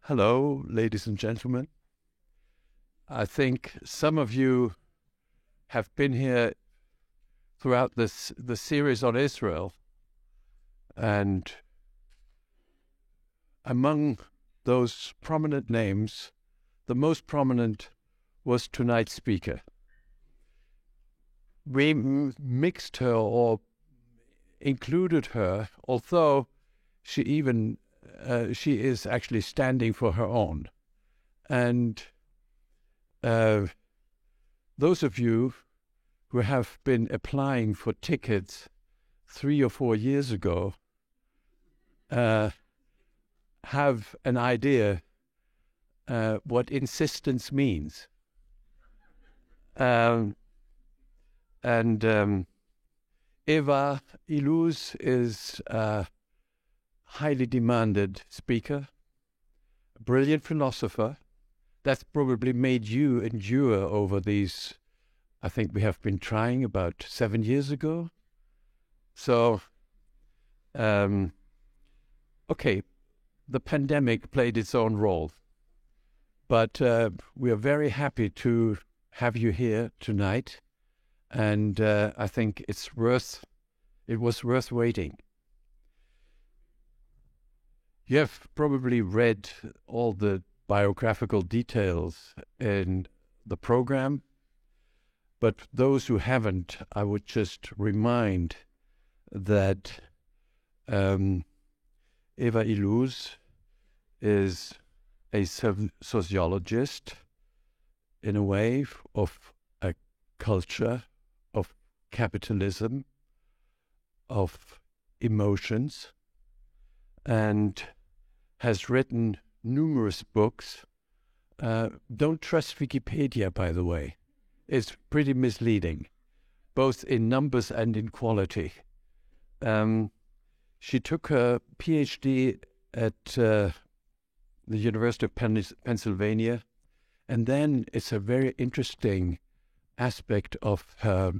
Hello, ladies and gentlemen. I think some of you have been here throughout the series on Israel, and among those prominent names, the most prominent was tonight's speaker. We mixed her or included her, although she is actually standing for her own. And those of you who have been applying for tickets 3 or 4 years ago have an idea what insistence means. Eva Illouz is a highly demanded speaker, a brilliant philosopher. That's probably made you endure over these, I think we have been trying about 7 years ago. So, okay, the pandemic played its own role, but we are very happy to have you here tonight, and I think it was worth waiting. You have probably read all the biographical details in the program, but those who haven't, I would just remind that Eva Illouz is a sociologist in a way of a culture, of capitalism, of emotions, and has written numerous books. Don't trust Wikipedia, by the way. It's pretty misleading, both in numbers and in quality. She took her PhD at the University of Pennsylvania, and then it's a very interesting aspect of her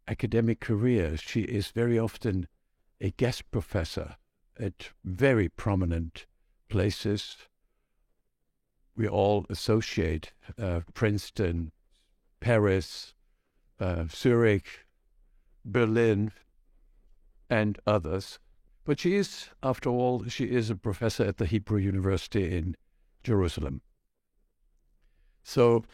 academic career. She is very often a guest professor at very prominent places. We all associate Princeton, Paris, Zurich, Berlin, and others. But she is, after all, a professor at the Hebrew University in Jerusalem. So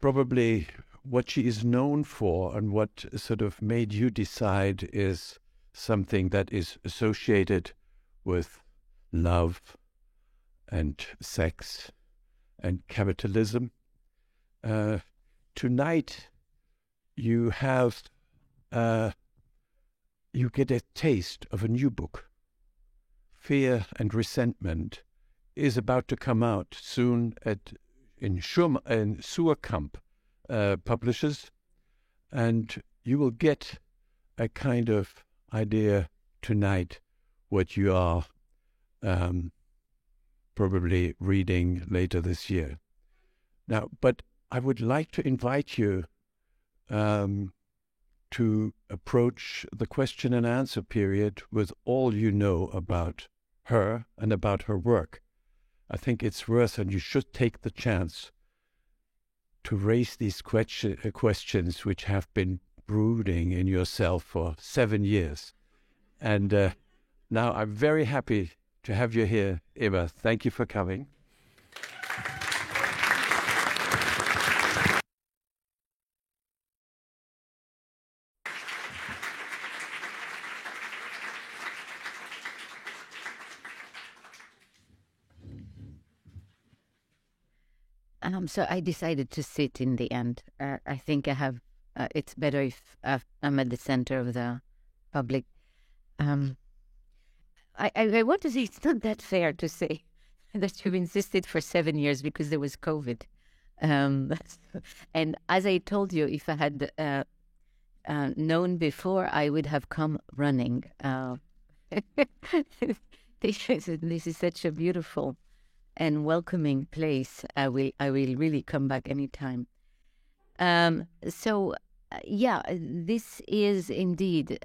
probably what she is known for and what sort of made you decide is something that is associated with love and sex and capitalism. Tonight you have you get a taste of a new book. Fear and Resentment is about to come out soon in Suhrkamp Publishers, and you will get a kind of idea tonight what you are probably reading later this year. Now, but I would like to invite you to approach the question and answer period with all you know about her and about her work. I think it's worth, and you should take the chance to raise these questions which have been brooding in yourself for 7 years. And now I'm very happy to have you here, Eva. Thank you for coming. So I decided to sit in the end. I think it's better if I'm at the center of the public. I want to say it's not that fair to say that you've insisted for 7 years because there was COVID. And as I told you, if I had known before, I would have come running. This is such a beautiful and welcoming place. I will really come back anytime. This is indeed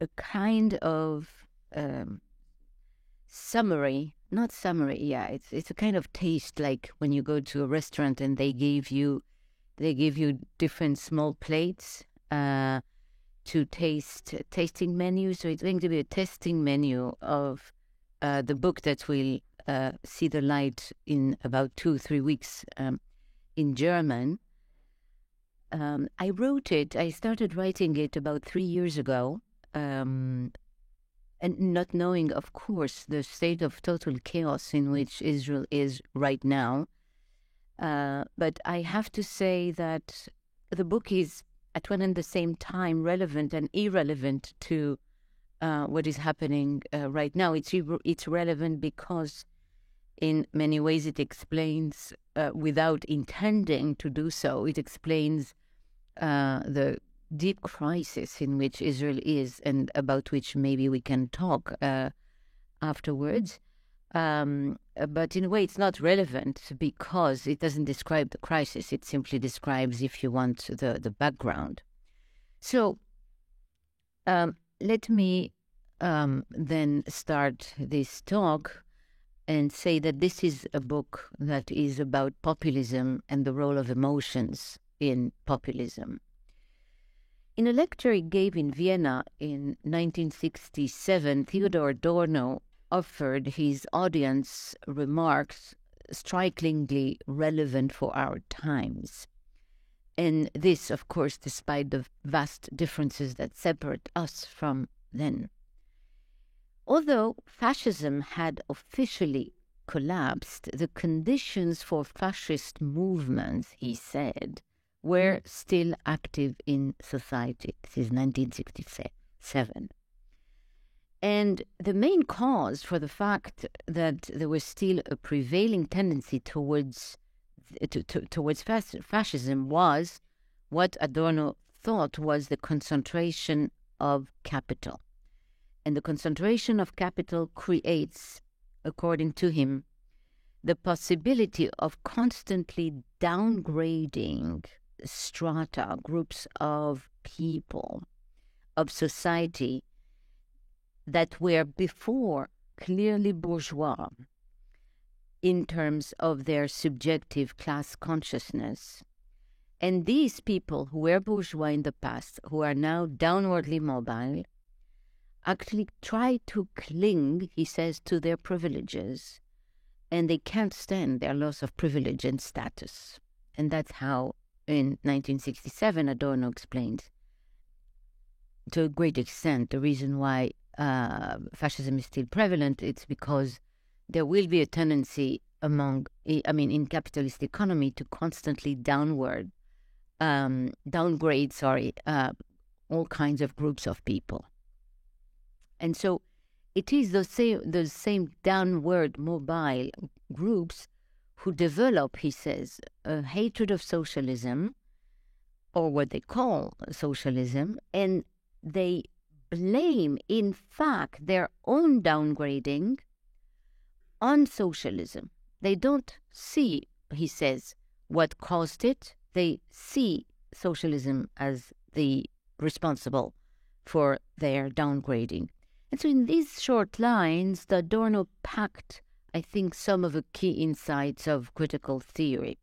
a kind of summary, not summary, yeah, it's a kind of taste, like when you go to a restaurant and they give you different small plates to taste, tasting menu. So it's going to be a tasting menu of the book that will see the light in about 2-3 weeks in German. I started writing it about 3 years ago, and not knowing, of course, the state of total chaos in which Israel is right now. But I have to say that the book is at one and the same time relevant and irrelevant to what is happening right now. It's relevant because in many ways it explains, without intending to do so, it explains the deep crisis in which Israel is, and about which maybe we can talk afterwards. But in a way, it's not relevant because it doesn't describe the crisis. It simply describes, if you want, the background. So let me then start this talk and say that this is a book that is about populism and the role of emotions in populism. In a lecture he gave in Vienna in 1967, Theodor Adorno offered his audience remarks strikingly relevant for our times. And this, of course, despite the vast differences that separate us from then. Although fascism had officially collapsed, the conditions for fascist movements, he said, were still active in society. This is 1967. And the main cause for the fact that there was still a prevailing tendency towards fascism was what Adorno thought was the concentration of capital. And the concentration of capital creates, according to him, the possibility of constantly downgrading strata, groups of people, of society that were before clearly bourgeois in terms of their subjective class consciousness. And these people who were bourgeois in the past, who are now downwardly mobile, actually try to cling, he says, to their privileges, and they can't stand their loss of privilege and status. And that's how, in 1967, Adorno explained, to a great extent, the reason why fascism is still prevalent. It's because there will be a tendency in capitalist economy to constantly downgrade all kinds of groups of people. And so it is those same downward mobile groups who develop, he says, a hatred of socialism, or what they call socialism, and they blame, in fact, their own downgrading on socialism. They don't see, he says, what caused it. They see socialism as the responsible for their downgrading. And so in these short lines, Adorno packed, I think, some of the key insights of critical theory.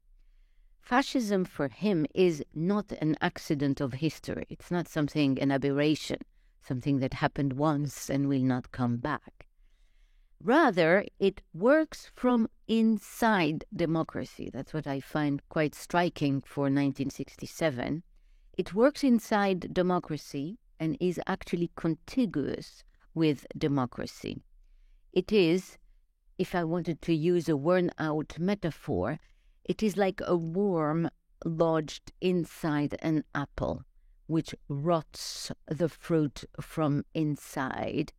Fascism for him is not an accident of history. It's not an aberration, something that happened once and will not come back. Rather, it works from inside democracy. That's what I find quite striking for 1967. It works inside democracy and is actually contiguous with democracy. It is, if I wanted to use a worn-out metaphor, it is like a worm lodged inside an apple, which rots the fruit from inside,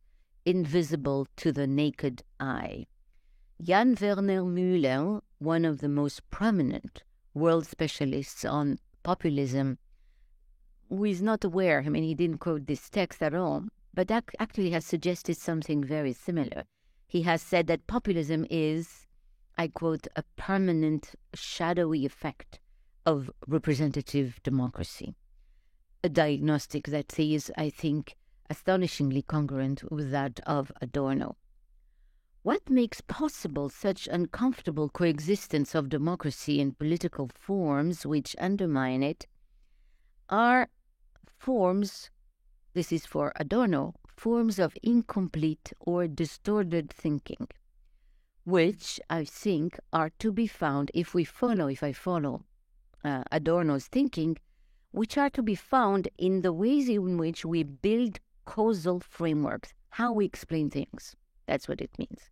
invisible to the naked eye. Jan Werner Müller, one of the most prominent world specialists on populism, who is not aware, he didn't quote this text at all, but actually has suggested something very similar. He has said that populism is, I quote, a permanent shadowy effect of representative democracy. A diagnostic that is, I think, astonishingly congruent with that of Adorno. What makes possible such uncomfortable coexistence of democracy and political forms which undermine it are forms, this is for Adorno, forms of incomplete or distorted thinking, which I think are to be found if I follow Adorno's thinking, which are to be found in the ways in which we build causal frameworks, how we explain things. That's what it means.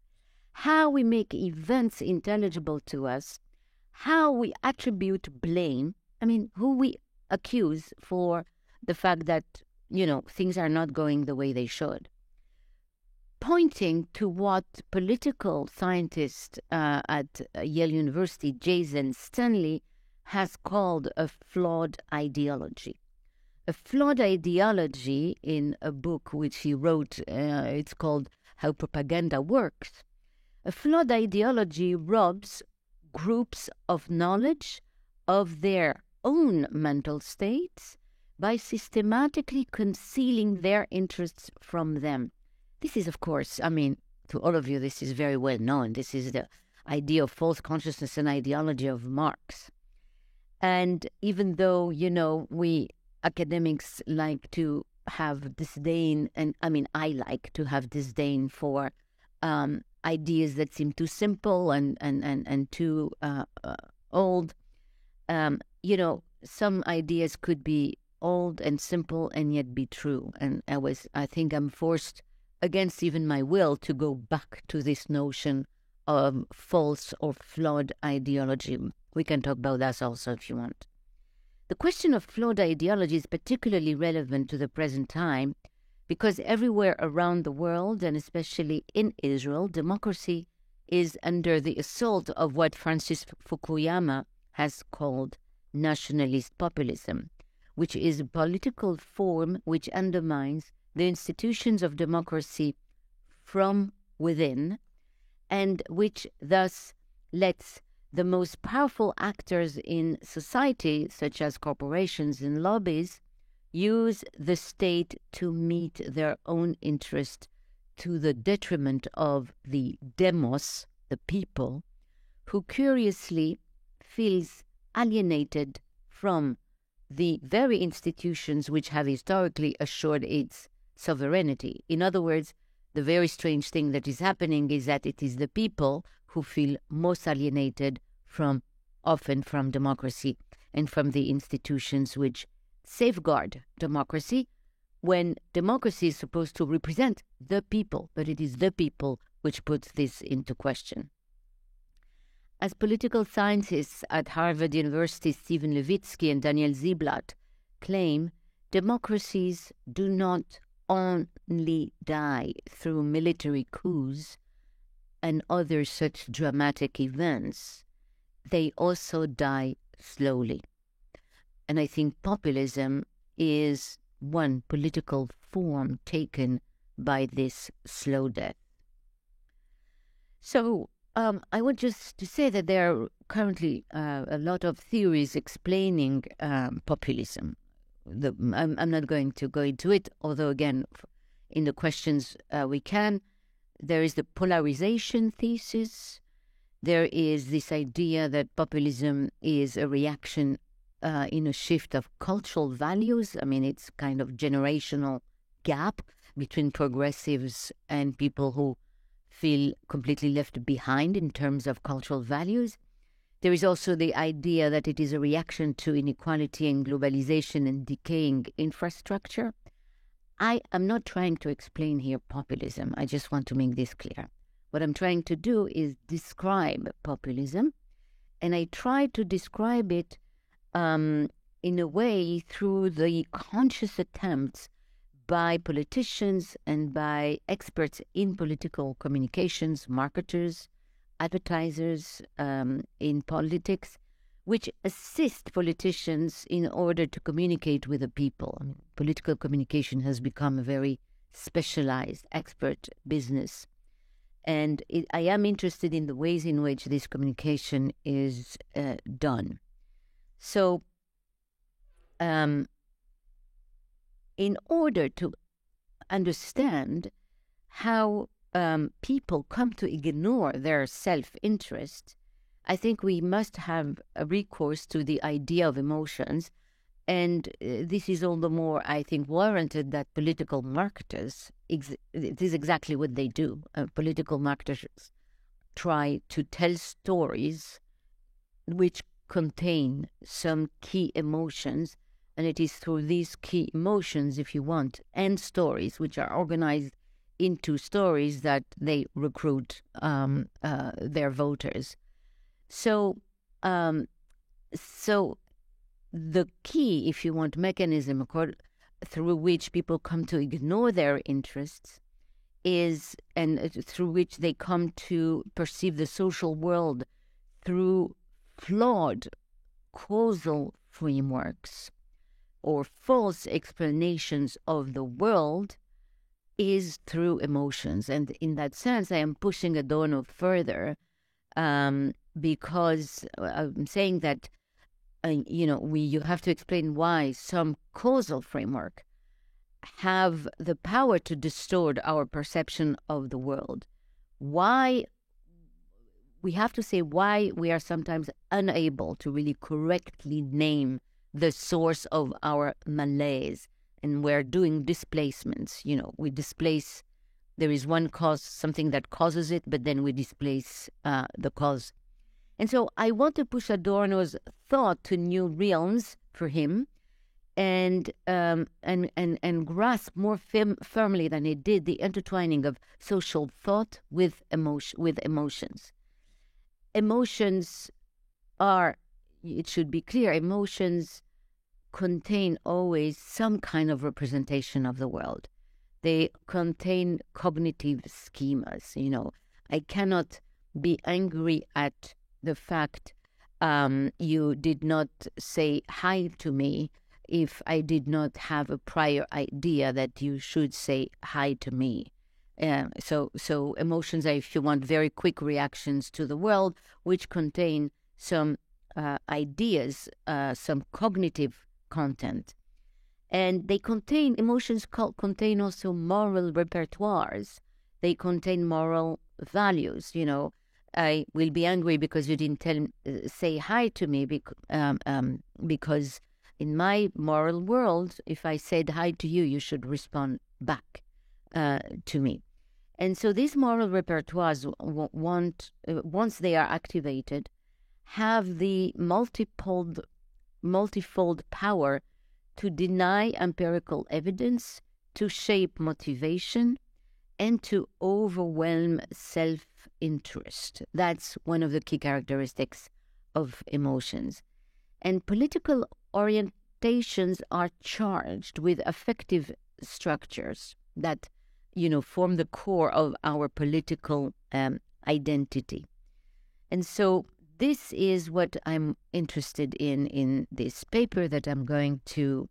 How we make events intelligible to us, how we attribute blame, who we accuse for the fact that, things are not going the way they should. Pointing to what political scientist at Yale University, Jason Stanley, has called a flawed ideology. A flawed ideology, in a book which he wrote, it's called How Propaganda Works. A flawed ideology robs groups of knowledge of their own mental states by systematically concealing their interests from them. This is, of course, to all of you, this is very well known. This is the idea of false consciousness and ideology of Marx. And even though, we academics like to have disdain, and I like to have disdain for ideas that seem too simple and too old, some ideas could be old and simple and yet be true. And I think I'm forced, against even my will, to go back to this notion of false or flawed ideology. We can talk about that also if you want. The question of flawed ideology is particularly relevant to the present time because everywhere around the world, and especially in Israel, democracy is under the assault of what Francis Fukuyama has called nationalist populism, which is a political form which undermines the institutions of democracy from within, and which thus lets the most powerful actors in society, such as corporations and lobbies, use the state to meet their own interest to the detriment of the demos, the people, who curiously feels alienated from the very institutions which have historically assured its sovereignty. In other words, the very strange thing that is happening is that it is the people who feel most alienated often from democracy and from the institutions which safeguard democracy, when democracy is supposed to represent the people, but it is the people which puts this into question. As political scientists at Harvard University, Stephen Levitsky and Daniel Ziblatt claim, democracies do not only die through military coups and other such dramatic events, they also die slowly. And I think populism is one political form taken by this slow death. So I want just to say that there are currently a lot of theories explaining populism. I'm not going to go into it, although again, in the questions we can. There is the polarization thesis. There is this idea that populism is a reaction in a shift of cultural values. It's kind of generational gap between progressives and people who feel completely left behind in terms of cultural values. There is also the idea that it is a reaction to inequality and globalization and decaying infrastructure. I am not trying to explain here populism. I just want to make this clear. What I'm trying to do is describe populism, and I try to describe it in a way through the conscious attempts by politicians and by experts in political communications, marketers, advertisers in politics, which assist politicians in order to communicate with the people. Political communication has become a very specialized, expert business. And I am interested in the ways in which this communication is done. So, in order to understand how people come to ignore their self-interest, I think we must have a recourse to the idea of emotions. And this is all the more, I think, warranted that political marketers, it is exactly what they do. Political marketers try to tell stories which contain some key emotions, and it is through these key emotions, if you want, and stories, which are organized into stories, that they recruit their voters. So the key, if you want, mechanism through which people come to ignore their interests is, and through which they come to perceive the social world through flawed causal frameworks or false explanations of the world, is through emotions. And in that sense, I am pushing Adorno further, because I'm saying that you have to explain why some causal framework have the power to distort our perception of the world. Why we have to say why we are sometimes unable to really correctly name the source of our malaise, and we're doing displacements. We displace. There is one cause, something that causes it, but then we displace the cause. And so I want to push Adorno's thought to new realms for him, and grasp more firmly than he did the intertwining of social thought with emotions. Emotions are, it should be clear, emotions contain always some kind of representation of the world. They contain cognitive schemas. I cannot be angry at the fact you did not say hi to me if I did not have a prior idea that you should say hi to me. So emotions are, if you want, very quick reactions to the world, which contain some ideas, some cognitive content. And emotions contain also moral repertoires. They contain moral values. I will be angry because you didn't say hi to me, because in my moral world, if I said hi to you, you should respond back to me. And so these moral repertoires, once they are activated, have the multifold power to deny empirical evidence, to shape motivation, and to overwhelm self-interest. That's one of the key characteristics of emotions. And political orientations are charged with affective structures that, form the core of our political identity. And so this is what I'm interested in this paper that I'm going to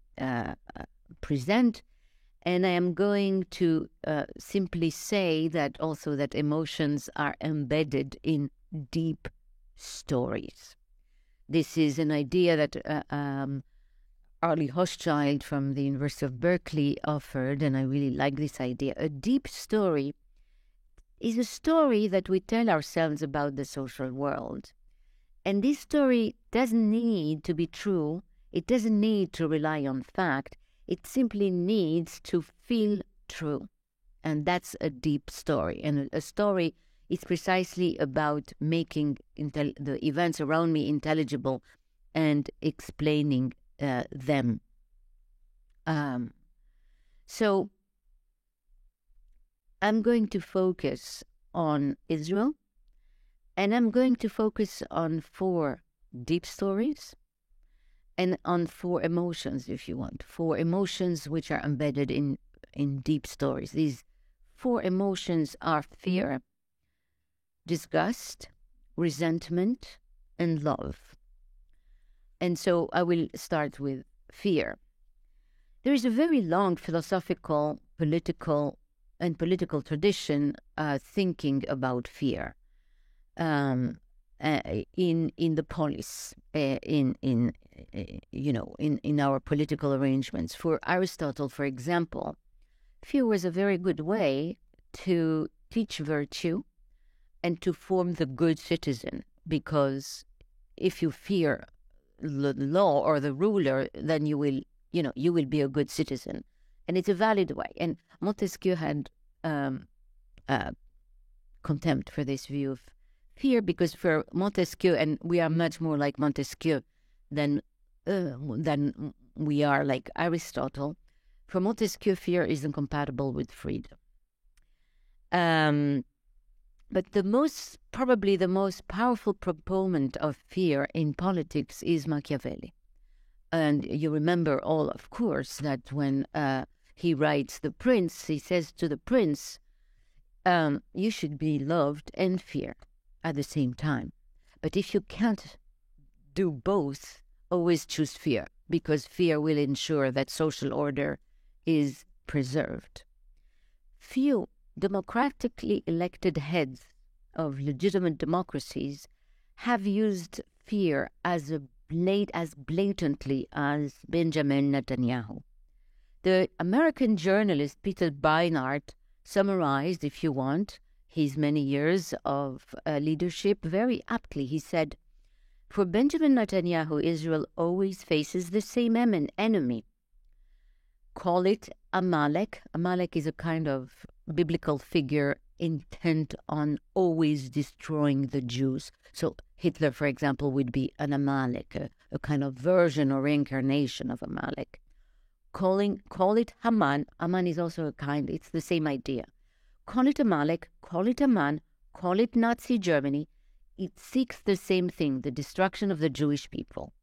present. And I am going to simply say that also that emotions are embedded in deep stories. This is an idea that Arlie Hochschild from the University of Berkeley offered, and I really like this idea. A deep story is a story that we tell ourselves about the social world. And this story doesn't need to be true. It doesn't need to rely on fact. It simply needs to feel true. And that's a deep story. And a story is precisely about making the events around me intelligible and explaining them. So I'm going to focus on Israel, and I'm going to focus on 4 deep stories and on 4 emotions, if you want. 4 emotions which are embedded in deep stories. These 4 emotions are fear, disgust, resentment, and love. And so I will start with fear. There is a very long philosophical, political tradition thinking about fear in the polis, in our political arrangements. For Aristotle, for example, fear was a very good way to teach virtue and to form the good citizen, because if you fear the law or the ruler, then you will be a good citizen. And it's a valid way. And Montesquieu had contempt for this view of fear, because for Montesquieu, and we are much more like Montesquieu than we are like Aristotle, for Montesquieu, fear is incompatible with freedom. But probably the most powerful proponent of fear in politics is Machiavelli. And you remember all, of course, that when he writes The Prince, he says to the prince, you should be loved and feared at the same time. But if you can't do both, always choose fear, because fear will ensure that social order is preserved. Few democratically elected heads of legitimate democracies have used fear as blatantly as Benjamin Netanyahu. The American journalist Peter Beinart summarized, if you want, his many years of leadership very aptly. He said, "For Benjamin Netanyahu, Israel always faces the same enemy. Call it Amalek." Amalek is a kind of biblical figure intent on always destroying the Jews. So Hitler, for example, would be an Amalek, a kind of version or reincarnation of Amalek. Call it Haman. Haman is also it's the same idea. Call it Amalek, call it Haman, call it Nazi Germany. It seeks the same thing, the destruction of the Jewish people.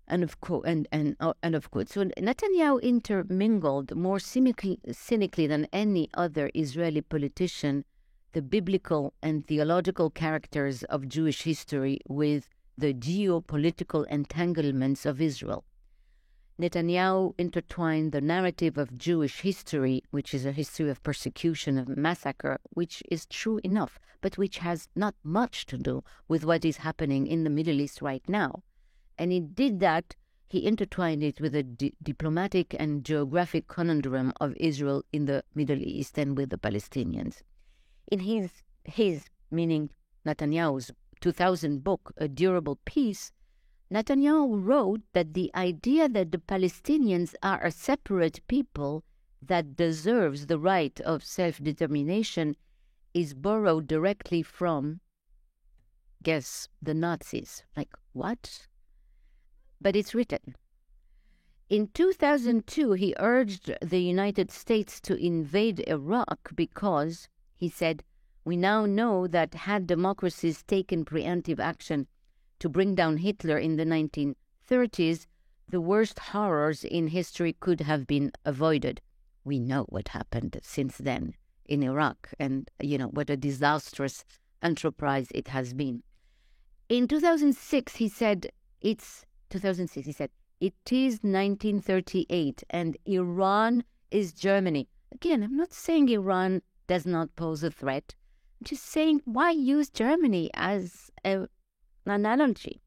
And of course, so Netanyahu intermingled more cynically than any other Israeli politician the biblical and theological characters of Jewish history with the geopolitical entanglements of Israel. Netanyahu intertwined the narrative of Jewish history, which is a history of persecution, of massacre, which is true enough, but which has not much to do with what is happening in the Middle East right now. And he did that, he intertwined it with the diplomatic and geographic conundrum of Israel in the Middle East and with the Palestinians. In his meaning Netanyahu's 2000 book, A Durable Peace, Netanyahu wrote that the idea that the Palestinians are a separate people that deserves the right of self-determination is borrowed directly from, guess, the Nazis. Like, what? But it's written. In 2002, he urged the United States to invade Iraq because, he said, "We now know that had democracies taken preemptive action to bring down Hitler in the 1930s, the worst horrors in history could have been avoided." We know what happened since then in Iraq, and what a disastrous enterprise it has been. In 2006, he said, it is 1938 and Iran is Germany. Again, I'm not saying Iran does not pose a threat. I'm just saying, why use Germany as an analogy?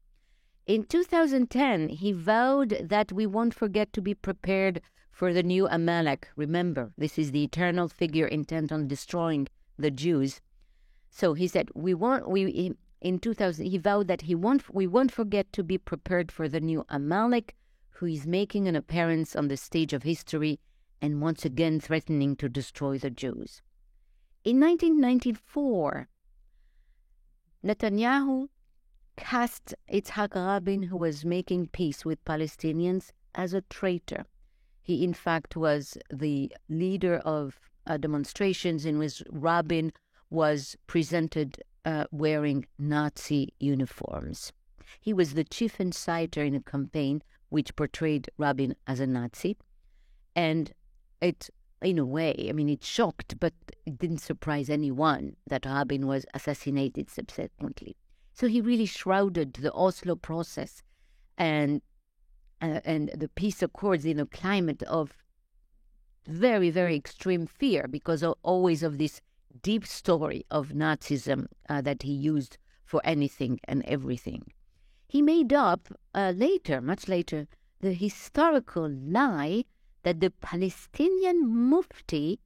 In 2010, he vowed that we won't forget to be prepared for the new Amalek. Remember, this is the eternal figure intent on destroying the Jews. So he said, in 2000, he vowed that we won't forget to be prepared for the new Amalek, who is making an appearance on the stage of history and once again threatening to destroy the Jews. In 1994, Netanyahu cast Yitzhak Rabin, who was making peace with Palestinians, as a traitor. He, in fact, was the leader of demonstrations in which Rabin was presented wearing Nazi uniforms. He was the chief inciter in a campaign which portrayed Rabin as a Nazi. And it, in a way, it shocked, but it didn't surprise anyone that Rabin was assassinated subsequently. So he really shrouded the Oslo process and the peace accords in a climate of very, very extreme fear because always of this deep story of Nazism that he used for anything and everything. He made up much later, the historical lie that the Palestinian Mufti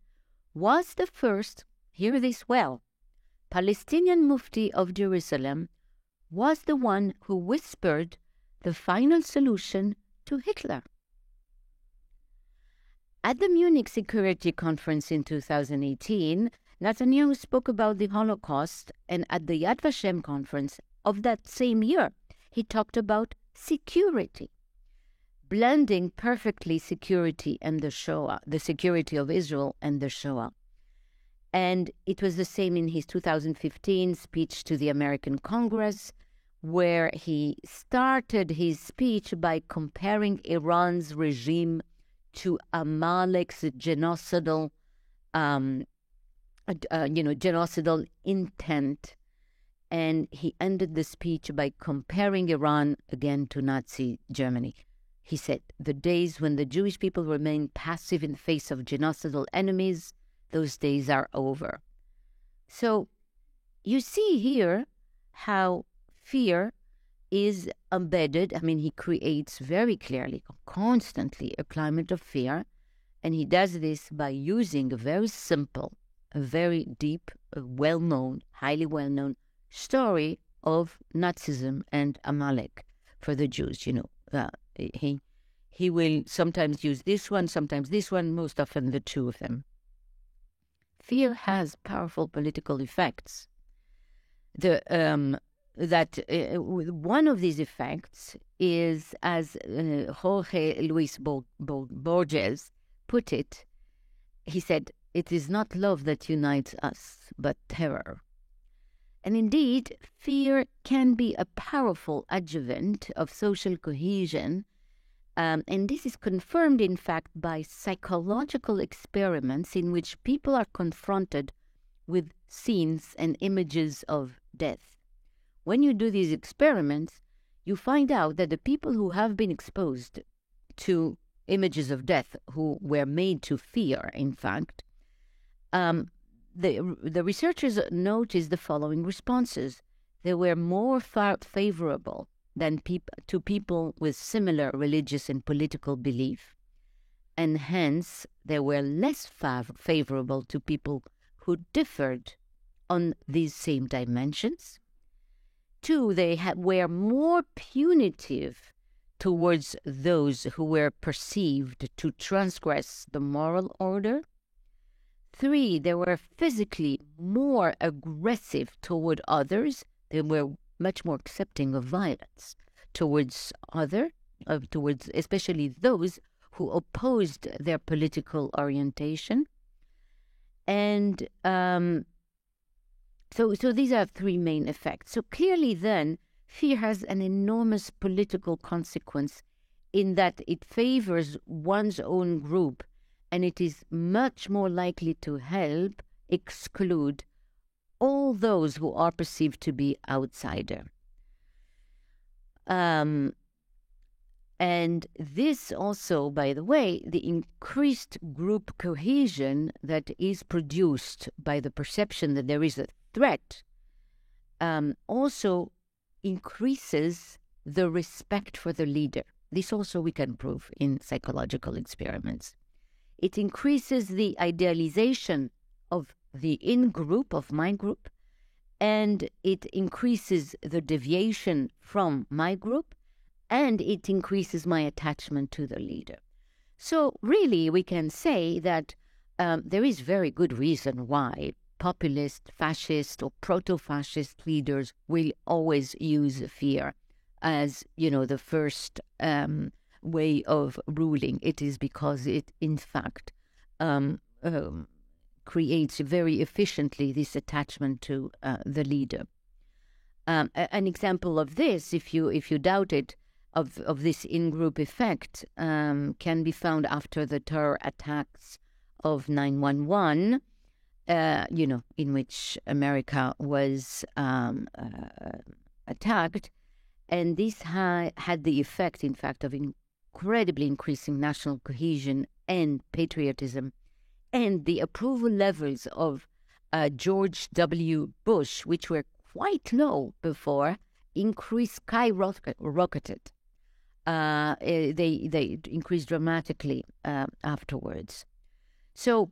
was the first, hear this well, Palestinian Mufti of Jerusalem was the one who whispered the final solution to Hitler. At the Munich Security Conference in 2018, Netanyahu spoke about the Holocaust, and at the Yad Vashem conference of that same year, he talked about security, blending perfectly security and the Shoah, the security of Israel and the Shoah. And it was the same in his 2015 speech to the American Congress, where he started his speech by comparing Iran's regime to Amalek's genocidal, genocidal intent. And he ended the speech by comparing Iran again to Nazi Germany. He said, the days when the Jewish people remain passive in the face of genocidal enemies, those days are over. So you see here how fear is embedded. I mean, he creates very clearly, constantly, a climate of fear. And he does this by using a very simple, a very deep, well-known, highly well-known story of Nazism and Amalek for the Jews. He will sometimes use this one, sometimes this one, most often the two of them. Fear has powerful political effects. One of these effects is, as Jorge Luis Borges put it, he said, "It is not love that unites us, but terror." And indeed, fear can be a powerful adjuvant of social cohesion, and this is confirmed, in fact, by psychological experiments in which people are confronted with scenes and images of death. When you do these experiments, you find out that the people who have been exposed to images of death, who were made to fear, in fact, the researchers noticed the following responses. They were more favorable than to people with similar religious and political belief, and hence they were less favorable to people who differed on these same dimensions. 2, they were more punitive towards those who were perceived to transgress the moral order. 3, they were physically more aggressive toward others. They were much more accepting of violence towards towards especially those who opposed their political orientation. And so these are 3 main effects. So clearly then, fear has an enormous political consequence in that it favors one's own group, and it is much more likely to help exclude all those who are perceived to be outsider. And this also, by the way, the increased group cohesion that is produced by the perception that there is a threat also increases the respect for the leader. This also we can prove in psychological experiments. It increases the idealization of the in-group, of my group, and it increases the deviation from my group, and it increases my attachment to the leader. So really we can say that there is very good reason why populist, fascist, or proto-fascist leaders will always use fear as, the first way of ruling. It is because it, in fact, creates very efficiently this attachment to the leader. An example of this, if you doubt it, of this in-group effect, can be found after the terror attacks of 9/11, in which America was attacked, and this had the effect, in fact, of incredibly increasing national cohesion and patriotism, and the approval levels of George W. Bush, which were quite low before, skyrocketed. they increased dramatically afterwards. So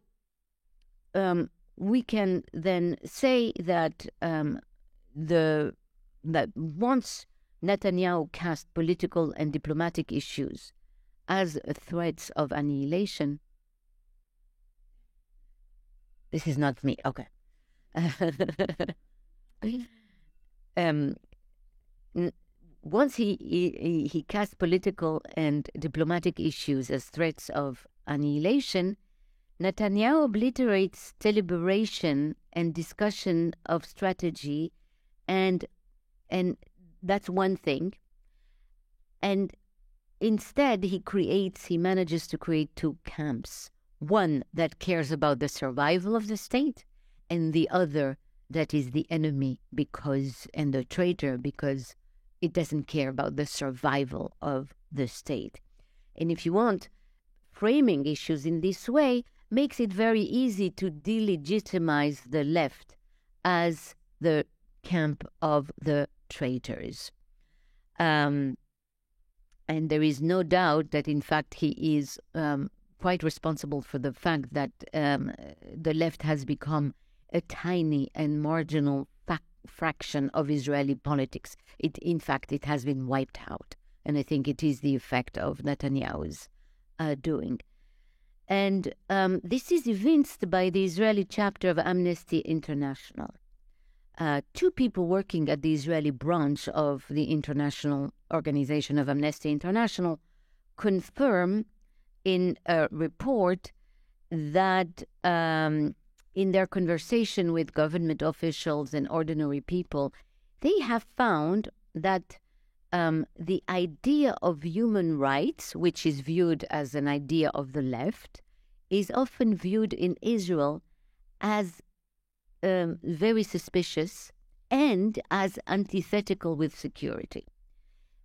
we can then say that that once Netanyahu cast political and diplomatic issues as threats of annihilation. This is not me. Okay. Once he cast political and diplomatic issues as threats of annihilation, Netanyahu obliterates deliberation and discussion of strategy, and that's one thing. And instead, he manages to create two camps. One that cares about the survival of the state, and the other that is the enemy and the traitor because it doesn't care about the survival of the state. And if you want, framing issues in this way makes it very easy to delegitimize the left as the camp of the traitors. And there is no doubt that, in fact, he is quite responsible for the fact that the left has become a tiny and marginal fraction of Israeli politics. In fact, it has been wiped out. And I think it is the effect of Netanyahu's doing. And this is evinced by the Israeli chapter of Amnesty International. Two people working at the Israeli branch of the international organization of Amnesty International confirm in a report that in their conversation with government officials and ordinary people, they have found that the idea of human rights, which is viewed as an idea of the left, is often viewed in Israel as very suspicious and as antithetical with security.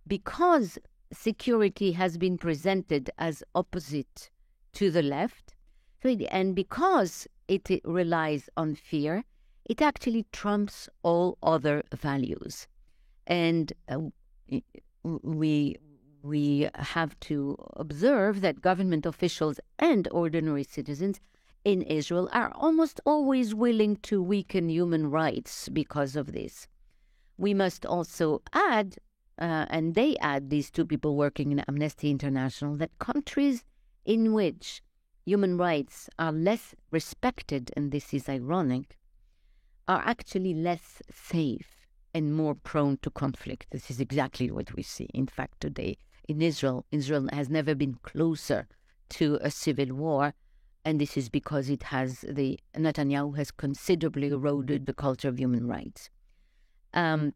Because security has been presented as opposite to the left, and because it relies on fear, it actually trumps all other values. And we have to observe that government officials and ordinary citizens in Israel are almost always willing to weaken human rights because of this. We must also add, and they add, these two people working in Amnesty International, that countries in which human rights are less respected, and this is ironic, are actually less safe and more prone to conflict. This is exactly what we see, in fact, today in Israel. Israel has never been closer to a civil war, and this is because Netanyahu has considerably eroded the culture of human rights. But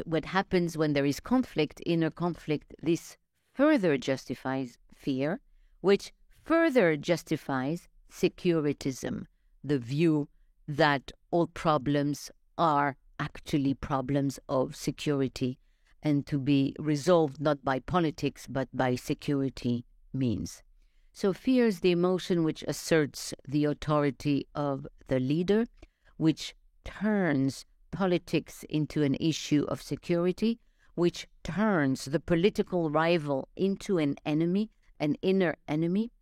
what happens when there is conflict, inner conflict, this further justifies fear, which further justifies securitism, the view that all problems are actually problems of security and to be resolved not by politics but by security means. So fear is the emotion which asserts the authority of the leader, which turns politics into an issue of security, which turns the political rival into an enemy, an inner enemy,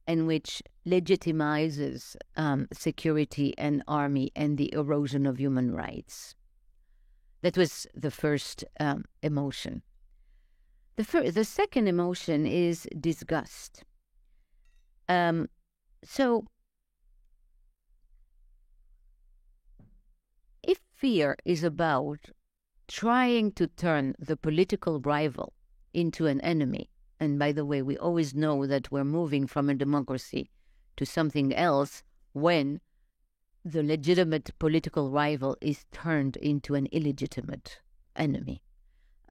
and which legitimizes security and army and the erosion of human rights. That was the first emotion. The second emotion is disgust. So, if fear is about trying to turn the political rival into an enemy, and by the way, we always know that we're moving from a democracy to something else when the legitimate political rival is turned into an illegitimate enemy.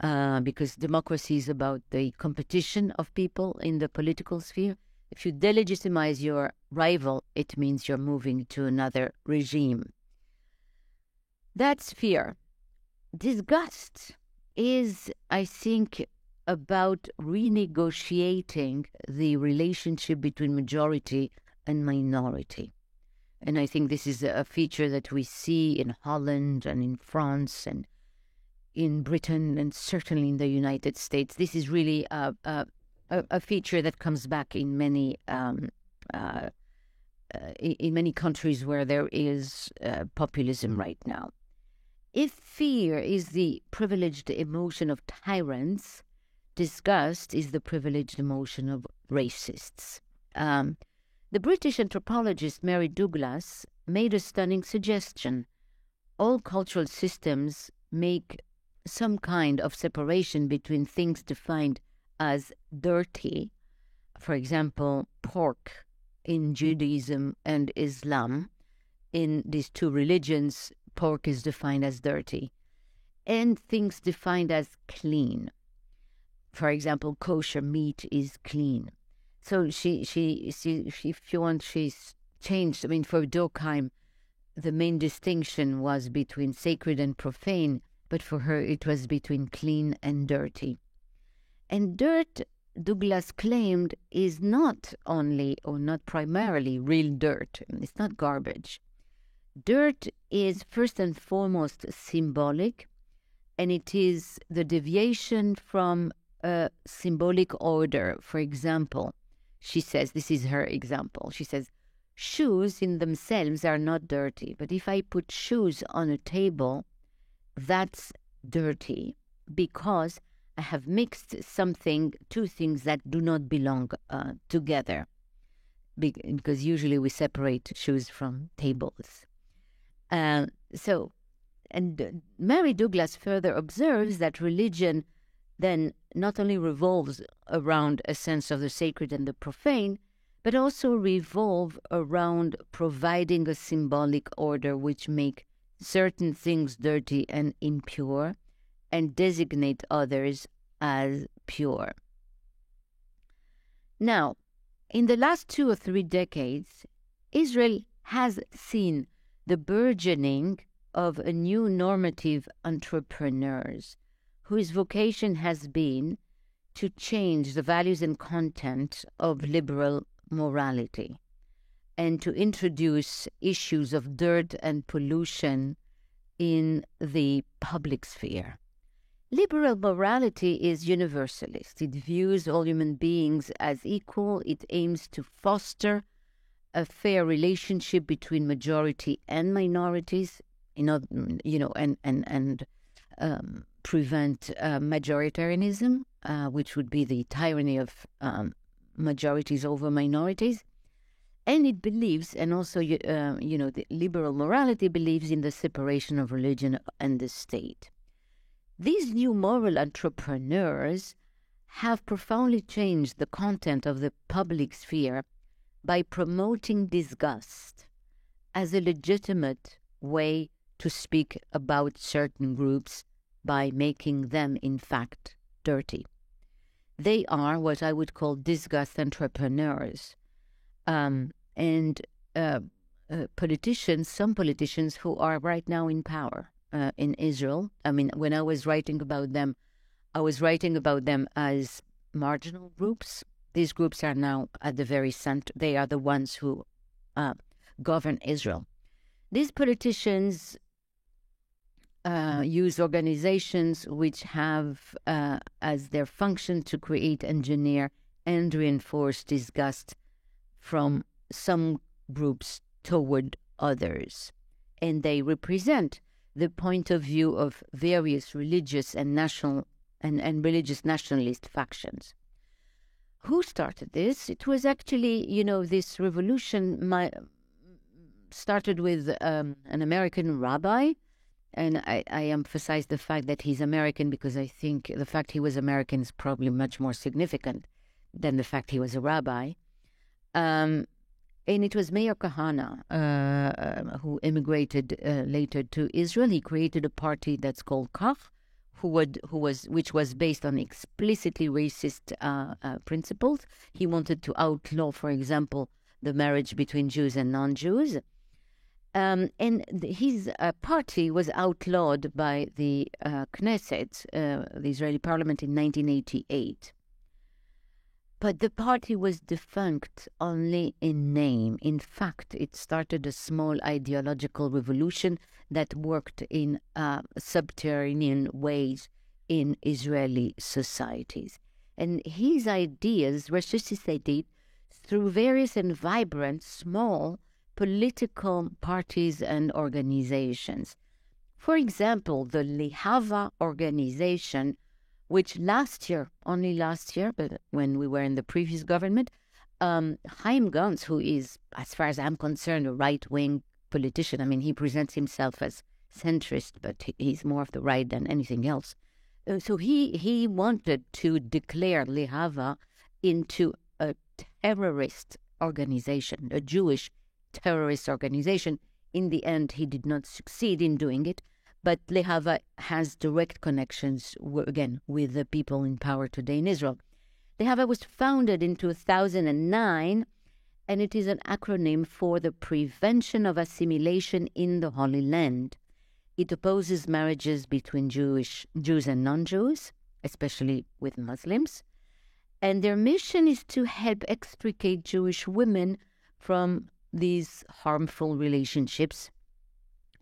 Because democracy is about the competition of people in the political sphere. If you delegitimize your rival, it means you're moving to another regime. That's fear. Disgust is, I think, about renegotiating the relationship between majority and minority. And I think this is a feature that we see in Holland and in France and in Britain and certainly in the United States. This is really a feature that comes back in many countries where there is populism right now. If fear is the privileged emotion of tyrants, disgust is the privileged emotion of racists. The British anthropologist Mary Douglas made a stunning suggestion. All cultural systems make some kind of separation between things defined as dirty, for example, pork in Judaism and Islam. In these two religions, pork is defined as dirty, and things defined as clean. For example, kosher meat is clean. So she if you want, she's changed. I mean, for Durkheim, the main distinction was between sacred and profane, but for her it was between clean and dirty. And dirt, Douglas claimed, is not only or not primarily real dirt. It's not garbage. Dirt is first and foremost symbolic, and it is the deviation from a symbolic order. For example, she says, this is her example, she says, shoes in themselves are not dirty, but if I put shoes on a table, that's dirty because I have mixed two things that do not belong together, because usually we separate shoes from tables. And Mary Douglas further observes that religion then not only revolves around a sense of the sacred and the profane, but also revolve around providing a symbolic order which make certain things dirty and impure and designate others as pure. Now, in the last 2 or 3 decades, Israel has seen the burgeoning of a new normative entrepreneurs whose vocation has been to change the values and content of liberal morality and to introduce issues of dirt and pollution in the public sphere. Liberal morality is universalist. It views all human beings as equal. It aims to foster a fair relationship between majority and minorities, prevent majoritarianism, which would be the tyranny of majorities over minorities. And it believes, and also, the liberal morality believes in the separation of religion and the state. These new moral entrepreneurs have profoundly changed the content of the public sphere by promoting disgust as a legitimate way to speak about certain groups by making them, in fact, dirty. They are what I would call disgust entrepreneurs. Politicians, some politicians who are right now in power in Israel. I mean, when I was writing about them, I was writing about them as marginal groups. These groups are now at the very center. They are the ones who govern Israel. These politicians use organizations which have as their function to create, engineer, and reinforce disgust from some groups toward others. And they represent the point of view of various religious and national and religious nationalist factions. Who started this? It was actually, this revolution started with an American rabbi. And I emphasize the fact that he's American because I think the fact he was American is probably much more significant than the fact he was a rabbi. And it was Meir Kahane who immigrated later to Israel. He created a party that's called Kach, which was based on explicitly racist principles. He wanted to outlaw, for example, the marriage between Jews and non-Jews. And his party was outlawed by the Knesset, the Israeli parliament, in 1988. But the party was defunct only in name. In fact, it started a small ideological revolution that worked in subterranean ways in Israeli societies. And his ideas resuscitated through various and vibrant small political parties and organizations. For example, the Lehava organization, which only last year, but when we were in the previous government, Chaim Gantz, who is, as far as I'm concerned, a right-wing politician. I mean, he presents himself as centrist, but he's more of the right than anything else. So he wanted to declare Lehava into a terrorist organization, a Jewish terrorist organization. In the end, he did not succeed in doing it. But Lehava has direct connections, again, with the people in power today in Israel. Lehava was founded in 2009, and it is an acronym for the Prevention of Assimilation in the Holy Land. It opposes marriages between Jews and non-Jews, especially with Muslims. And their mission is to help extricate Jewish women from these harmful relationships,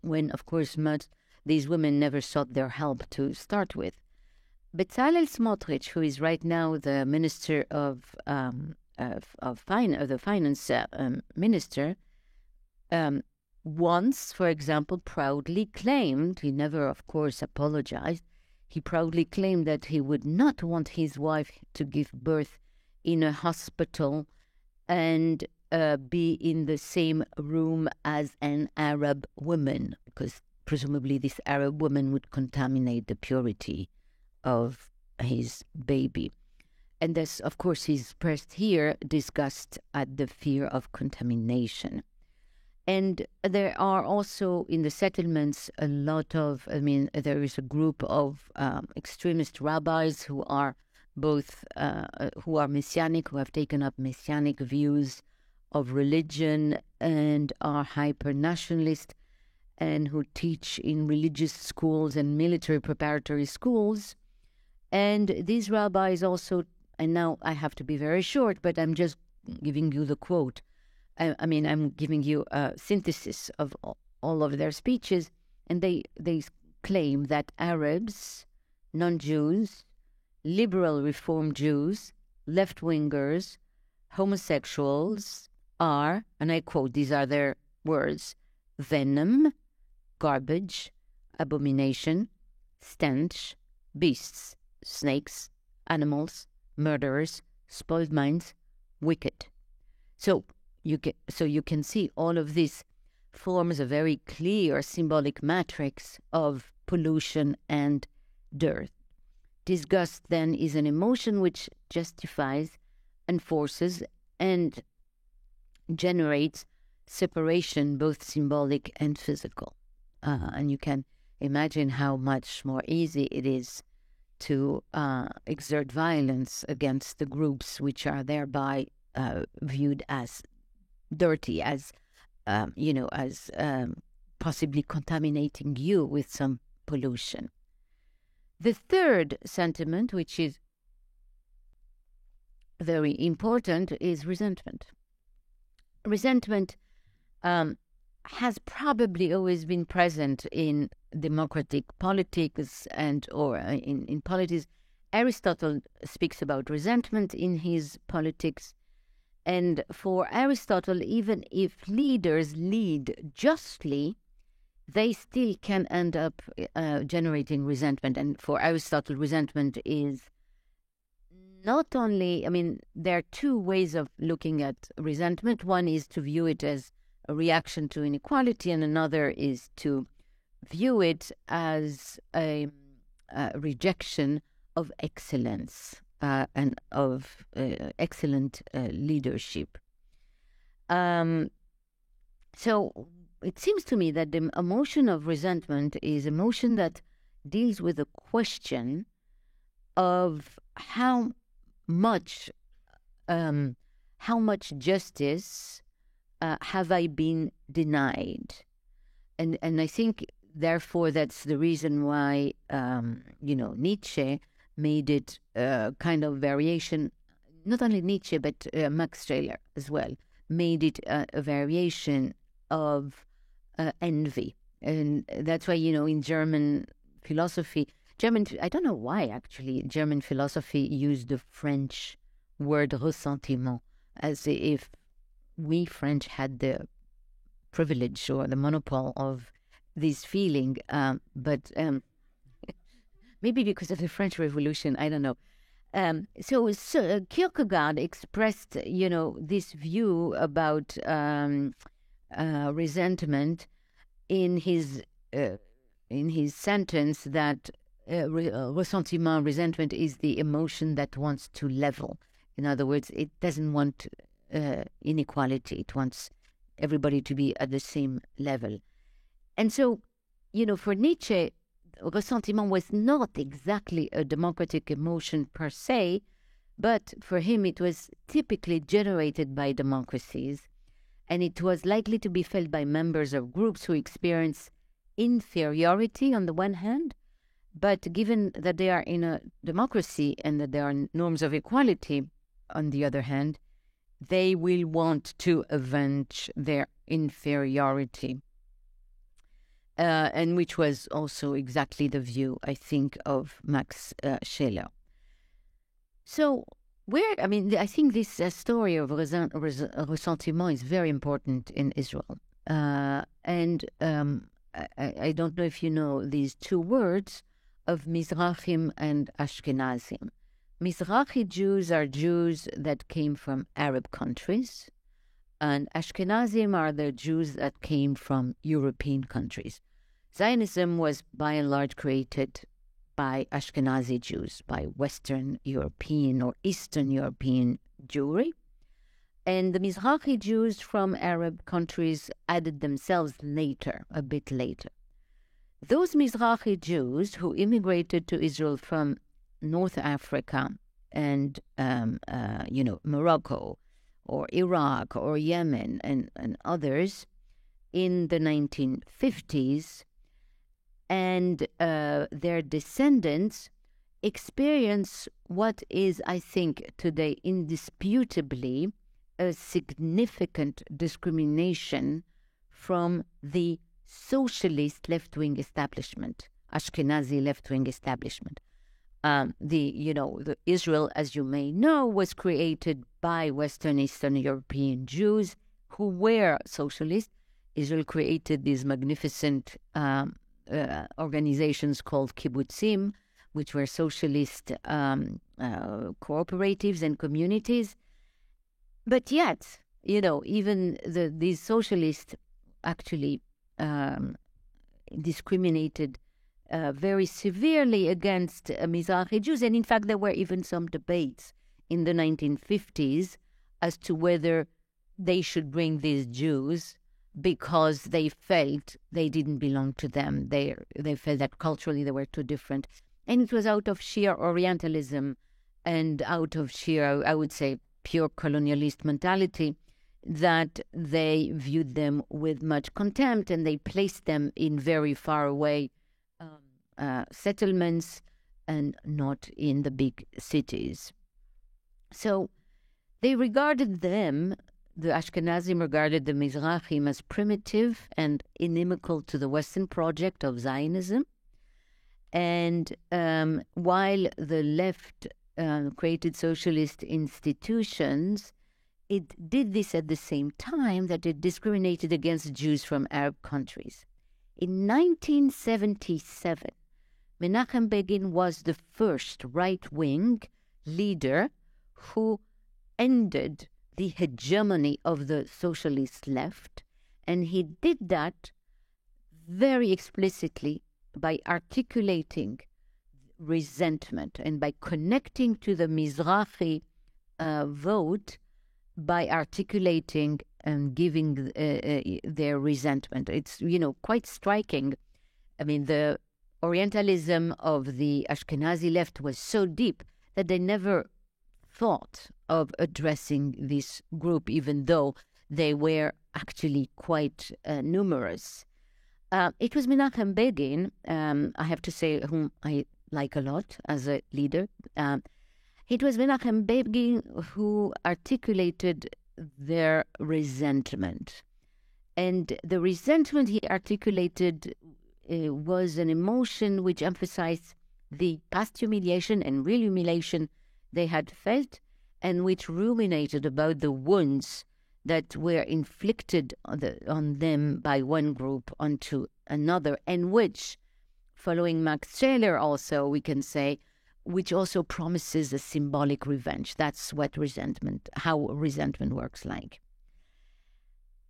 when, of course, these women never sought their help to start with. Bezalel Smotrich, who is right now the Minister of the Finance Minister, once, for example, proudly claimed, he never, of course, apologized, he proudly claimed that he would not want his wife to give birth in a hospital and be in the same room as an Arab woman, because presumably this Arab woman would contaminate the purity of his baby. And this, of course, he expressed here disgust at the fear of contamination. And there are also in the settlements a lot of, there is a group of extremist rabbis who are both, who are Messianic, who have taken up Messianic views of religion and are hyper-nationalist, and who teach in religious schools and military preparatory schools. And these rabbis also, and now I have to be very short, but I'm just giving you the quote. I'm giving you a synthesis of all of their speeches, and they claim that Arabs, non-Jews, liberal Reform Jews, left-wingers, homosexuals are, and I quote, these are their words, venom, garbage, abomination, stench, beasts, snakes, animals, murderers, spoiled minds, wicked. So you can see all of this forms a very clear symbolic matrix of pollution and dirt. Disgust then is an emotion which justifies, enforces, and generates separation, both symbolic and physical. And you can imagine how much more easy it is to exert violence against the groups which are thereby viewed as dirty, as possibly contaminating you with some pollution. The third sentiment, which is very important, is resentment. Resentment has probably always been present in democratic politics or in politics. Aristotle speaks about resentment in his Politics. And for Aristotle, even if leaders lead justly, they still can end up generating resentment. And for Aristotle, resentment is not only, there are two ways of looking at resentment. One is to view it as a reaction to inequality, and another is to view it as a rejection of excellence and of excellent leadership. So it seems to me that the emotion of resentment is emotion that deals with the question of how much justice have I been denied, and I think therefore that's the reason why Nietzsche made it kind of variation. not only Nietzsche, but Max Scheler as well, made it a variation of envy. And that's why, in German philosophy, I don't know why actually, German philosophy used the French word ressentiment, as if we French had the privilege or the monopoly of this feeling. But maybe because of the French Revolution, I don't know. So Kierkegaard expressed, this view about resentment in his sentence that ressentiment, resentment, is the emotion that wants to level. In other words, it doesn't want inequality. It wants everybody to be at the same level. And so, for Nietzsche, ressentiment was not exactly a democratic emotion per se, but for him it was typically generated by democracies, and it was likely to be felt by members of groups who experience inferiority on the one hand, but given that they are in a democracy and that there are norms of equality on the other hand, they will want to avenge their inferiority. And which was also exactly the view, I think, of Max Scheler. So, I think this story of ressentiment is very important in Israel. And I don't know if you know these two words of Mizrahim and Ashkenazim. Mizrahi Jews are Jews that came from Arab countries, and Ashkenazim are the Jews that came from European countries. Zionism was by and large created by Ashkenazi Jews, by Western European or Eastern European Jewry. And the Mizrahi Jews from Arab countries added themselves later, a bit later. Those Mizrahi Jews who immigrated to Israel from North Africa and, Morocco or Iraq or Yemen and others in the 1950s, and their descendants experience what is, I think, today indisputably a significant discrimination from the socialist left-wing establishment, Ashkenazi left-wing establishment. The Israel, as you may know, was created by Western Eastern European Jews who were socialist. Israel created these magnificent organizations called kibbutzim, which were socialist cooperatives and communities. But yet, even these socialists actually discriminated very severely against Mizrahi Jews. And in fact, there were even some debates in the 1950s as to whether they should bring these Jews because they felt they didn't belong to them. They felt that culturally they were too different. And it was out of sheer Orientalism and out of sheer, I would say, pure colonialist mentality that they viewed them with much contempt, and they placed them in very far away settlements and not in the big cities. So they regarded them, the Ashkenazim regarded the Mizrahim as primitive and inimical to the Western project of Zionism. And while the left created socialist institutions, it did this at the same time that it discriminated against Jews from Arab countries. In 1977, Menachem Begin was the first right-wing leader who ended the hegemony of the socialist left, and he did that very explicitly by articulating resentment and by connecting to the Mizrahi vote by articulating and giving their resentment. It's, quite striking. I mean, the Orientalism of the Ashkenazi left was so deep that they never thought of addressing this group, even though they were actually quite numerous. It was Menachem Begin, I have to say, whom I like a lot as a leader. It was Menachem Begin who articulated their resentment. And the resentment he articulated was an emotion which emphasized the past humiliation and real humiliation they had felt, and which ruminated about the wounds that were inflicted on them by one group onto another, and which, following Max Scheler also, we can say, which also promises a symbolic revenge. That's how resentment works like.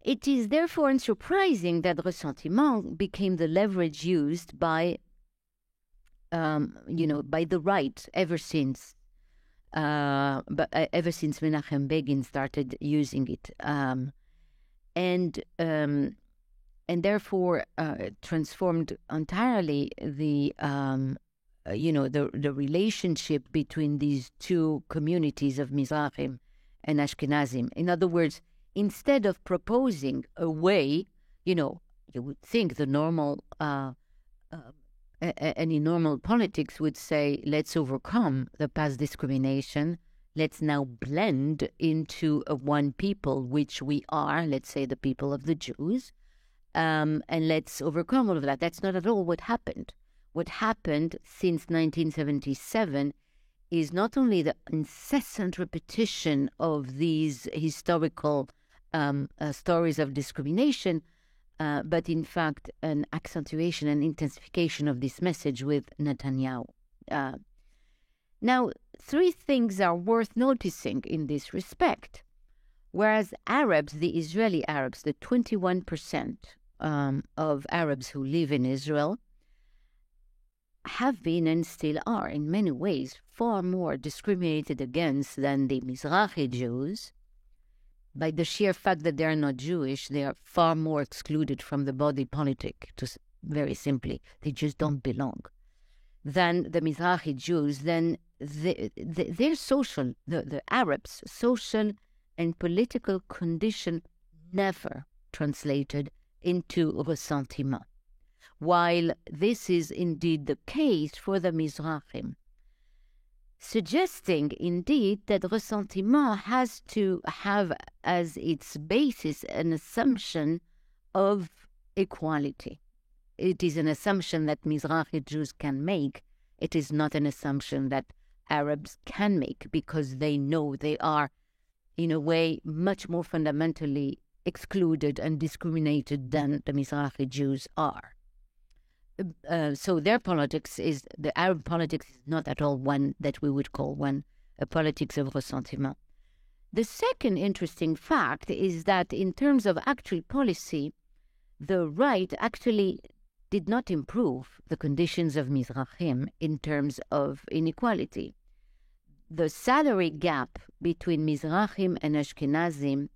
It is therefore unsurprising that ressentiment became the leverage used by the right ever since Menachem Begin started using it, and therefore transformed entirely the relationship between these two communities of Mizrahim and Ashkenazim. In other words, instead of proposing a way, you would think the normal, any normal politics would say, let's overcome the past discrimination. Let's now blend into one people, which we are, let's say the people of the Jews, and let's overcome all of that. That's not at all what happened. What happened since 1977 is not only the incessant repetition of these historical stories of discrimination, but in fact an accentuation and intensification of this message with Netanyahu. Now, three things are worth noticing in this respect. Whereas Arabs, the Israeli Arabs, the 21% of Arabs who live in Israel, have been and still are in many ways far more discriminated against than the Mizrahi Jews. By the sheer fact that they are not Jewish, they are far more excluded from the body politic, very simply. They just don't belong. Than the Mizrahi Jews, then their social, the Arabs' social and political condition never translated into ressentiment. While this is indeed the case for the Mizrahim, suggesting indeed that ressentiment has to have as its basis an assumption of equality. It is an assumption that Mizrahi Jews can make. It is not an assumption that Arabs can make, because they know they are, in a way, much more fundamentally excluded and discriminated than the Mizrahi Jews are. So their politics the Arab politics is not at all one that we would call a politics of ressentiment. The second interesting fact is that in terms of actual policy, the right actually did not improve the conditions of Mizrahim in terms of inequality. The salary gap between Mizrahim and Ashkenazim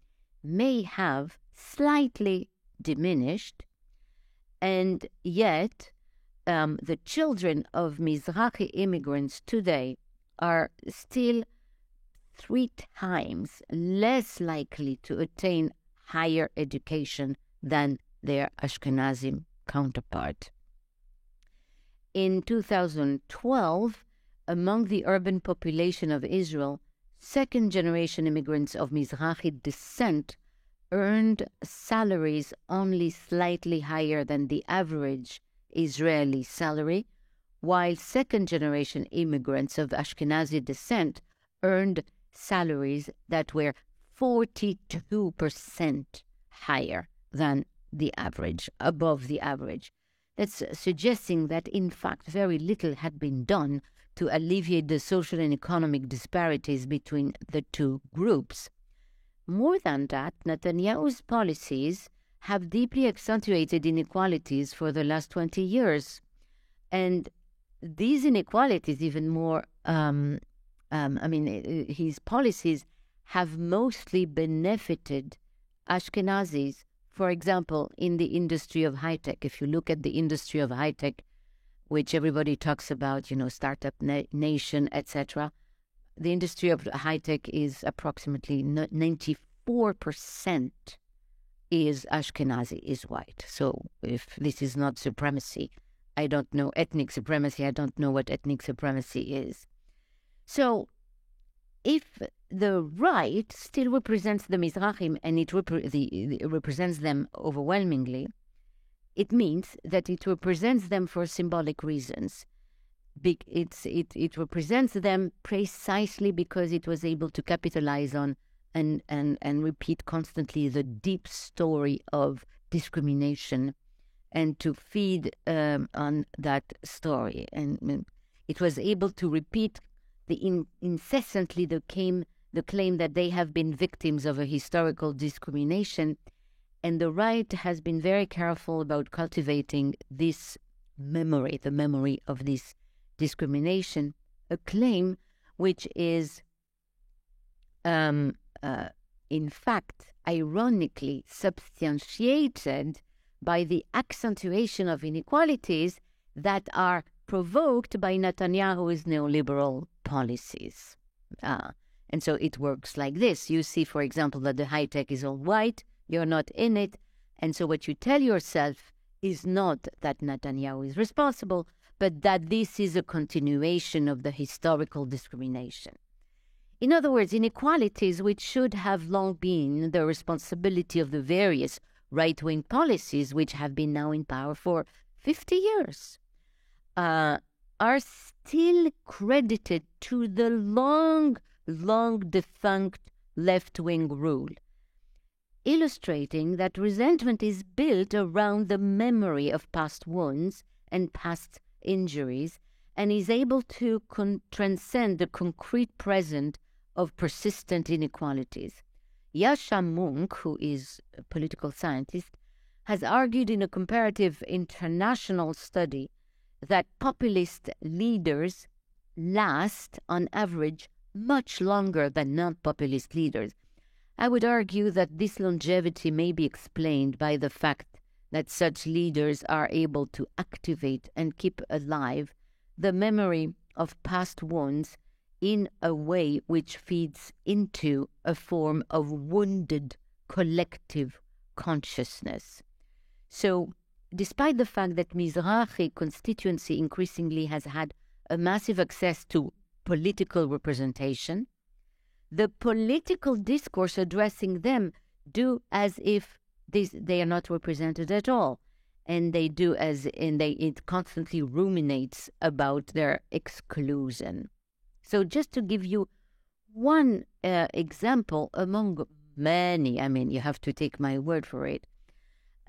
may have slightly diminished, and yet the children of Mizrahi immigrants today are still 3 times less likely to attain higher education than their Ashkenazim counterpart. In 2012, among the urban population of Israel, second-generation immigrants of Mizrahi descent earned salaries only slightly higher than the average Israeli salary, while second-generation immigrants of Ashkenazi descent earned salaries that were 42% higher than the average, above the average. That's suggesting that, in fact, very little had been done to alleviate the social and economic disparities between the two groups. More than that, Netanyahu's policies have deeply accentuated inequalities for the last 20 years. And these inequalities, even more, his policies have mostly benefited Ashkenazis. For example, in the industry of high-tech, if you look at the industry of high-tech, which everybody talks about, startup nation, etc., the industry of high-tech is approximately 94% is Ashkenazi, is white. So if this is not supremacy, I don't know ethnic supremacy, I don't know what ethnic supremacy is. So if the right still represents the Mizrahim and it represents them overwhelmingly, it means that it represents them for symbolic reasons. It represents them precisely because it was able to capitalize on and repeat constantly the deep story of discrimination and to feed on that story. And it was able to repeat incessantly the claim that they have been victims of a historical discrimination. And the right has been very careful about cultivating this memory, the memory of this discrimination, a claim which is, in fact, ironically substantiated by the accentuation of inequalities that are provoked by Netanyahu's neoliberal policies. And so it works like this. You see, for example, that the high tech is all white, you're not in it, and so what you tell yourself is not that Netanyahu is responsible, but that this is a continuation of the historical discrimination. In other words, inequalities which should have long been the responsibility of the various right-wing policies which have been now in power for 50 years, are still credited to the long defunct left-wing rule, illustrating that resentment is built around the memory of past wounds and past injuries and is able to transcend the concrete present of persistent inequalities. Yascha Mounk, who is a political scientist, has argued in a comparative international study that populist leaders last, on average, much longer than non-populist leaders. I would argue that this longevity may be explained by the fact that such leaders are able to activate and keep alive the memory of past wounds in a way which feeds into a form of wounded collective consciousness. So, despite the fact that Mizrahi constituency increasingly has had a massive access to political representation, the political discourse addressing them do as if they are not represented at all, and it constantly ruminates about their exclusion. So just to give you one example among many, I mean, you have to take my word for it.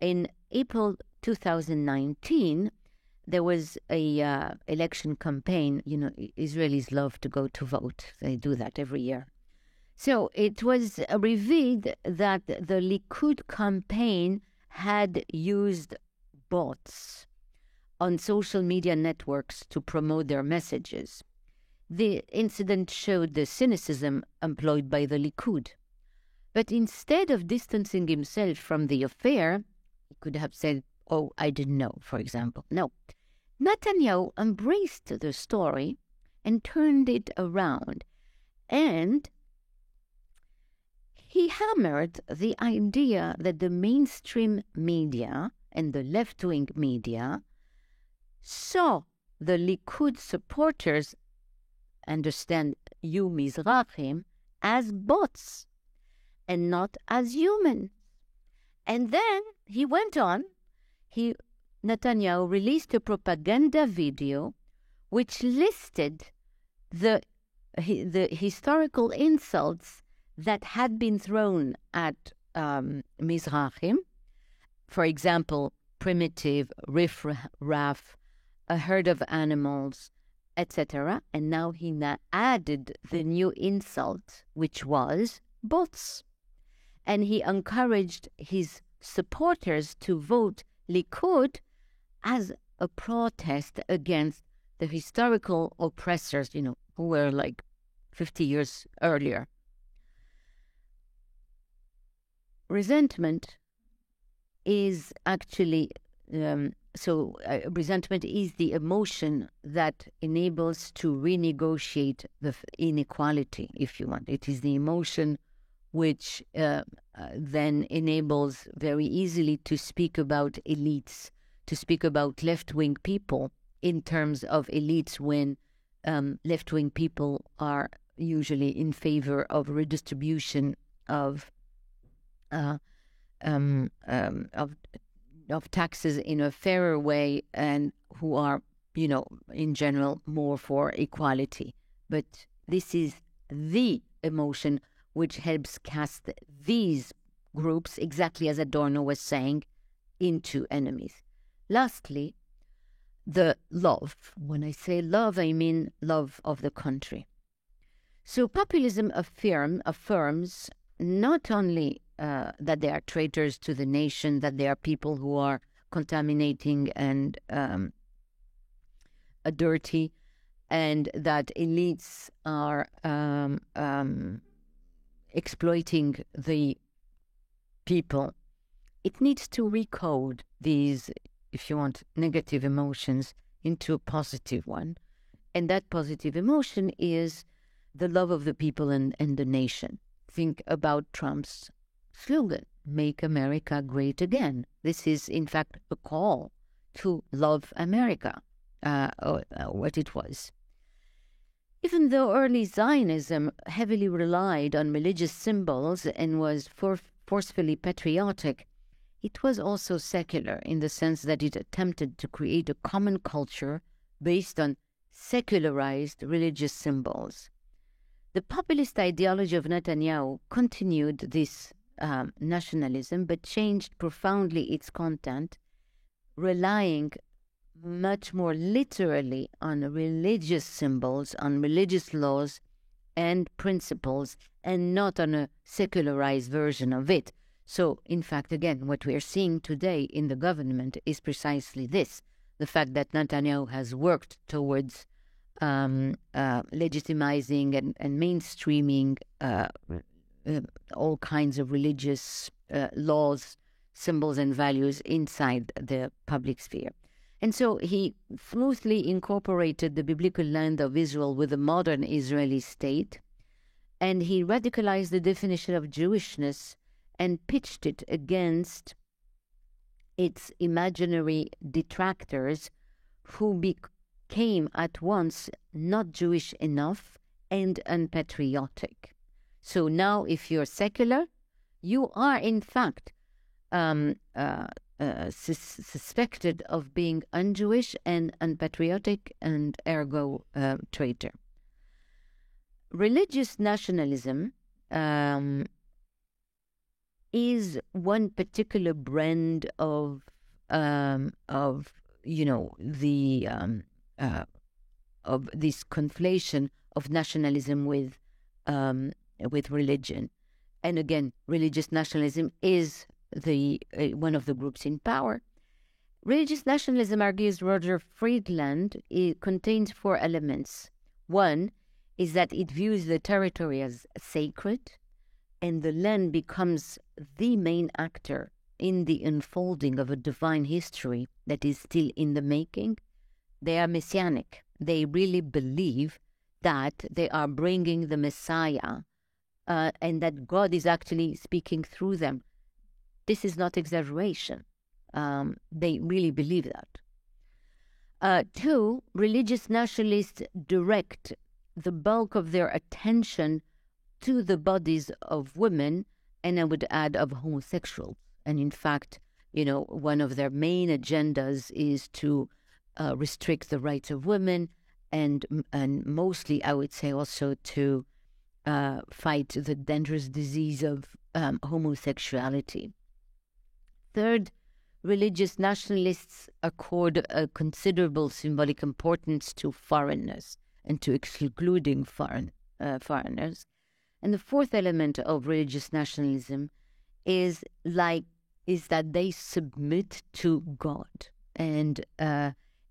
In April 2019, there was a election campaign. You know, Israelis love to go to vote. They do that every year. So it was revealed that the Likud campaign had used bots on social media networks to promote their messages. The incident showed the cynicism employed by the Likud. But instead of distancing himself from the affair, he could have said, "Oh, I didn't know," for example. No. Netanyahu embraced the story and turned it around. And he hammered the idea that the mainstream media and the left-wing media saw the Likud supporters, understand you Mizrahim, as bots and not as humans. And then he went on. Netanyahu released a propaganda video which listed the historical insults that had been thrown at Mizrahim. For example, primitive, riff-raff, a herd of animals, etc. And now he added the new insult, which was bots. And he encouraged his supporters to vote Likud as a protest against the historical oppressors, who were like 50 years earlier. Resentment is actually, resentment is the emotion that enables to renegotiate the inequality, if you want. It is the emotion which then enables very easily to speak about elites, to speak about left-wing people in terms of elites when left-wing people are, usually in favor of redistribution of taxes in a fairer way, and who are, in general, more for equality. But this is the emotion which helps cast these groups, exactly as Adorno was saying, into enemies. Lastly, the love. When I say love, I mean love of the country. So populism affirms not only that they are traitors to the nation, that they are people who are contaminating and dirty, and that elites are exploiting the people. It needs to recode these, if you want, negative emotions into a positive one. And that positive emotion is the love of the people and the nation. Think about Trump's slogan, "Make America Great Again." This is, in fact, a call to love America, what it was. Even though early Zionism heavily relied on religious symbols and was forcefully patriotic, it was also secular in the sense that it attempted to create a common culture based on secularized religious symbols. The populist ideology of Netanyahu continued this nationalism, but changed profoundly its content, relying much more literally on religious symbols, on religious laws and principles, and not on a secularized version of it. So, in fact, again, what we are seeing today in the government is precisely this, the fact that Netanyahu has worked towards legitimizing and mainstreaming all kinds of religious laws, symbols, and values inside the public sphere. And so he smoothly incorporated the biblical land of Israel with the modern Israeli state, and he radicalized the definition of Jewishness and pitched it against its imaginary detractors who became at once not Jewish enough and unpatriotic. So now, if you're secular, you are in fact suspected of being un-Jewish and unpatriotic, and ergo traitor. Religious nationalism is one particular brand of this conflation of nationalism with religion. And again, religious nationalism is one of the groups in power. Religious nationalism, argues Roger Friedland, it contains four elements. One is that it views the territory as sacred, and the land becomes the main actor in the unfolding of a divine history that is still in the making. They are messianic. They really believe that they are bringing the Messiah and that God is actually speaking through them. This is not exaggeration. They really believe that. Two, religious nationalists direct the bulk of their attention to the bodies of women, and I would add of homosexuals. And in fact, one of their main agendas is to restrict the rights of women, and mostly, I would say, also to fight the dangerous disease of homosexuality. Third, religious nationalists accord a considerable symbolic importance to foreigners and to excluding foreigners. And the fourth element of religious nationalism is that they submit to God, and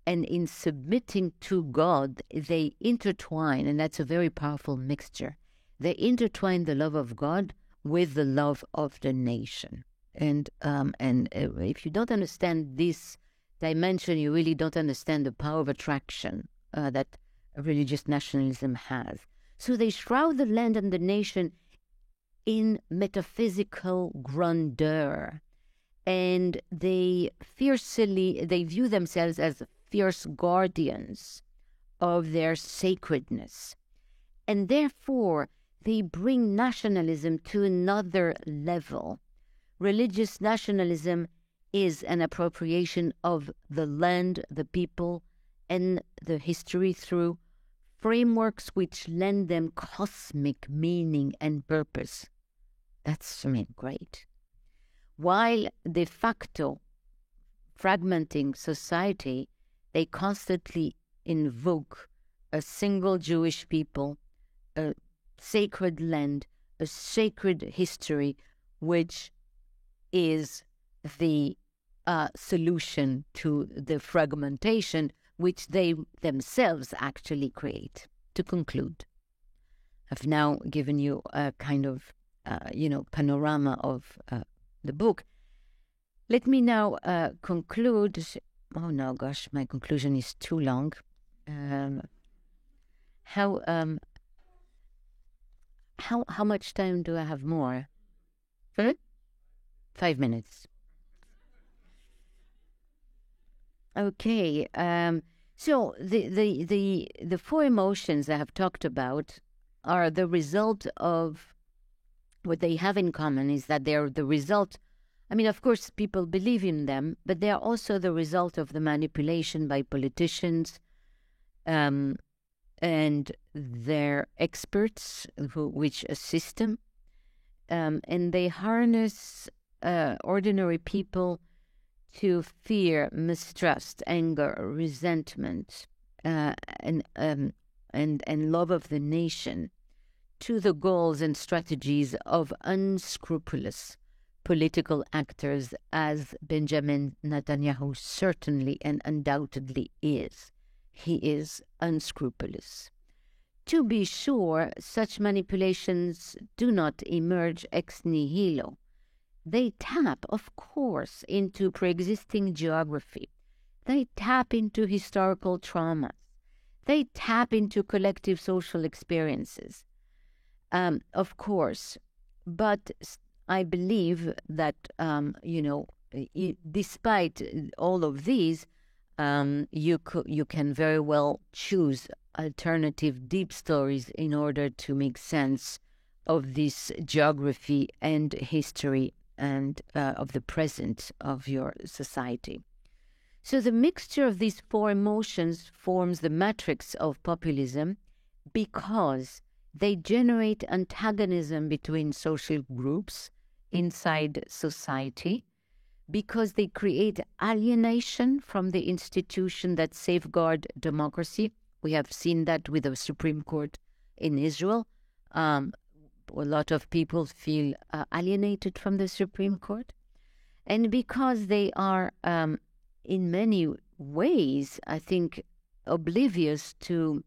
in submitting to God, they intertwine, and that's a very powerful mixture. They intertwine the love of God with the love of the nation. And if you don't understand this dimension, you really don't understand the power of attraction that religious nationalism has. So they shroud the land and the nation in metaphysical grandeur, and they view themselves as fierce guardians of their sacredness. And therefore, they bring nationalism to another level. Religious nationalism is an appropriation of the land, the people, and the history through frameworks which lend them cosmic meaning and purpose. That's, great. While de facto fragmenting society, they constantly invoke a single Jewish people, a sacred land, a sacred history, which is the solution to the fragmentation which they themselves actually create. To conclude, I've now given you a kind of, panorama of the book. Let me now conclude. Oh no, gosh, my conclusion is too long. How much time do I have more? 5 minutes. Okay. So the four emotions I have talked about are the result of what they have in common is that they're the result. I mean, of course, people believe in them, but they are also the result of the manipulation by politicians and their experts which assist them. And they harness ordinary people to fear, mistrust, anger, resentment, and love of the nation, to the goals and strategies of unscrupulous political actors, as Benjamin Netanyahu certainly and undoubtedly is. He is unscrupulous. To be sure, such manipulations do not emerge ex nihilo. They tap, of course, into pre-existing geography. They tap into historical traumas. They tap into collective social experiences. Of course, but I believe that, despite all of these, you can very well choose alternative deep stories in order to make sense of this geography and history and of the present of your society. So the mixture of these four emotions forms the matrix of populism because they generate antagonism between social groups inside society, because they create alienation from the institution that safeguard democracy. We have seen that with the Supreme Court in Israel. A lot of people feel alienated from the Supreme Court. And because they are, in many ways, I think, oblivious to,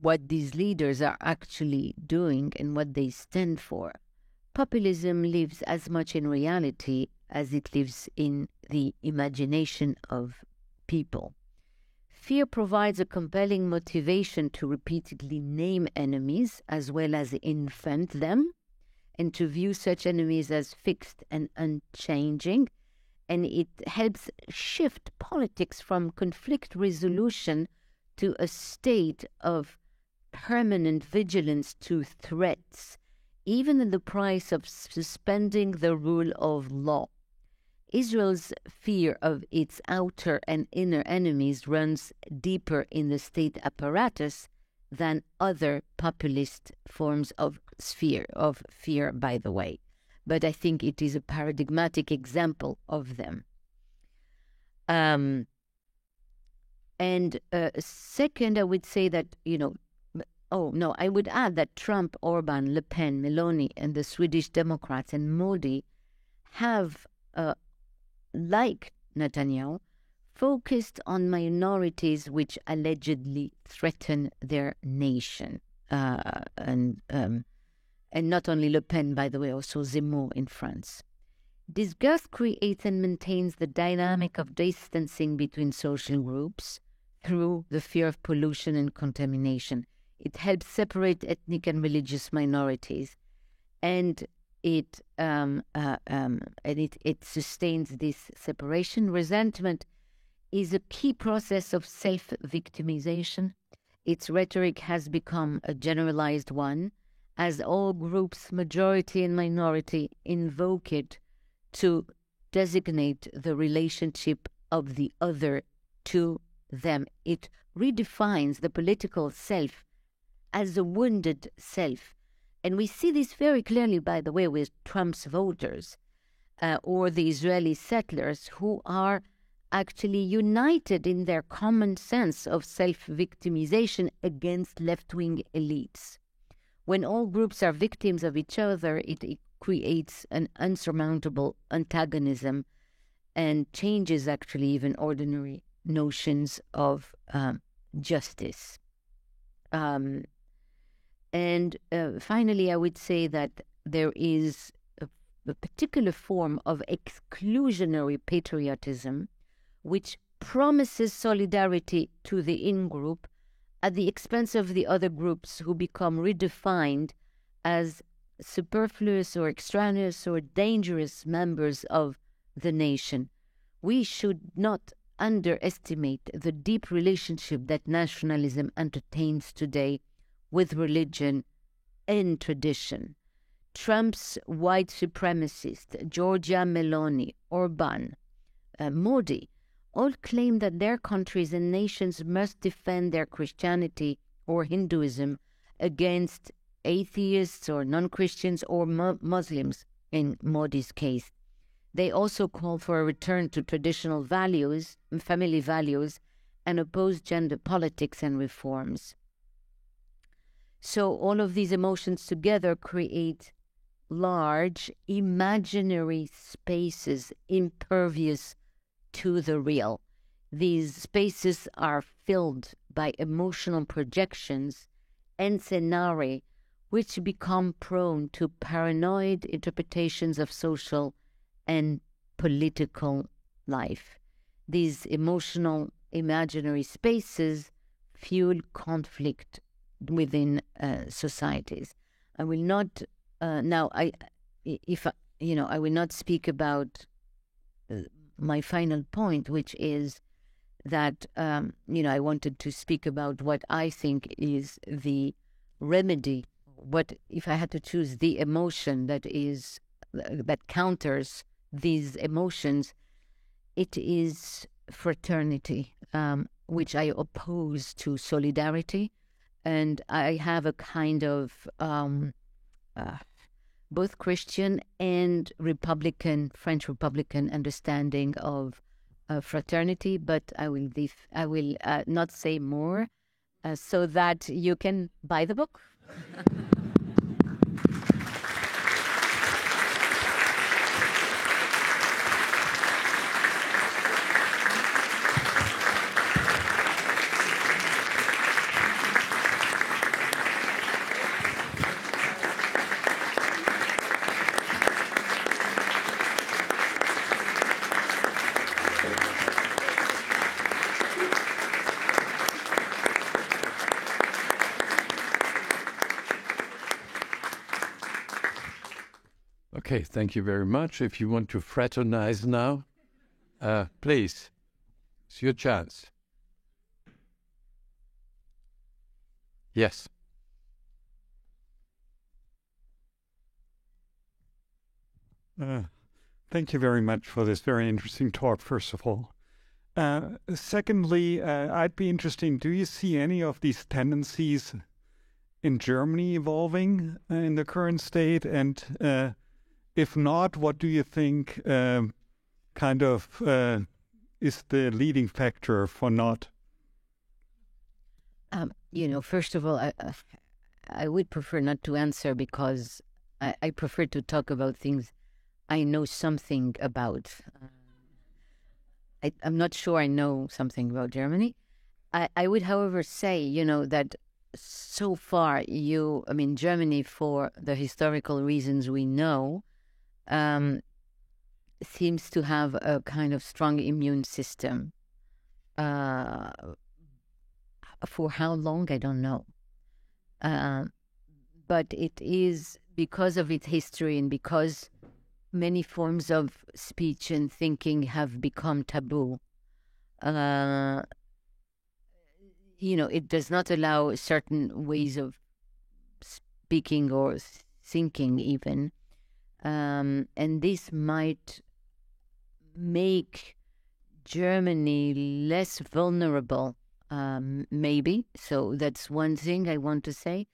what these leaders are actually doing and what they stand for. Populism lives as much in reality as it lives in the imagination of people. Fear provides a compelling motivation to repeatedly name enemies as well as invent them, and to view such enemies as fixed and unchanging. And it helps shift politics from conflict resolution to a state of permanent vigilance to threats, even at the price of suspending the rule of law. Israel's fear of its outer and inner enemies runs deeper in the state apparatus than other populist forms of fear, by the way. But I think it is a paradigmatic example of them. Second, I would say that, I would add that Trump, Orban, Le Pen, Meloni, and the Swedish Democrats and Modi have, like Netanyahu, focused on minorities which allegedly threaten their nation. And not only Le Pen, by the way, also Zemmour in France. Disgust creates and maintains the dynamic of distancing between social groups through the fear of pollution and contamination. It helps separate ethnic and religious minorities, and it sustains this separation. Resentment is a key process of self-victimization. Its rhetoric has become a generalized one, as all groups, majority and minority, invoke it to designate the relationship of the other to them. It redefines the political self as a wounded self. And we see this very clearly, by the way, with Trump's voters or the Israeli settlers who are actually united in their common sense of self-victimization against left-wing elites. When all groups are victims of each other, it creates an unsurmountable antagonism and changes actually even ordinary notions of justice. And finally, I would say that there is a particular form of exclusionary patriotism which promises solidarity to the in-group at the expense of the other groups who become redefined as superfluous or extraneous or dangerous members of the nation. We should not underestimate the deep relationship that nationalism entertains today with religion and tradition. Trump's white supremacist, Giorgia Meloni, Orban, Modi, all claim that their countries and nations must defend their Christianity or Hinduism against atheists or non-Christians or Muslims, in Modi's case. They also call for a return to traditional values, family values, and oppose gender politics and reforms. So all of these emotions together create large, imaginary spaces impervious to the real. These spaces are filled by emotional projections and scenarii which become prone to paranoid interpretations of social and political life. These emotional imaginary spaces fuel conflict within societies. I will not now. I will not speak about my final point, which is that I wanted to speak about what I think is the remedy. What if I had to choose the emotion that counters these emotions? It is fraternity, which I oppose to solidarity, and I have a kind of both Christian and French Republican understanding of fraternity, but I will not say more so that you can buy the book. Okay, thank you very much. If you want to fraternize now, please, it's your chance. Yes. Thank you very much for this very interesting talk, first of all. Secondly, I'd be interested, do you see any of these tendencies in Germany evolving in the current state? And if not, what do you think is the leading factor for not? First of all, I would prefer not to answer because I prefer to talk about things I know something about. I'm not sure I know something about Germany. I would, however, say, that so far Germany, for the historical reasons we know, seems to have a kind of strong immune system. For how long, I don't know. But it is because of its history and because many forms of speech and thinking have become taboo. it does not allow certain ways of speaking or thinking even. And this might make Germany less vulnerable, maybe. So that's one thing I want to say.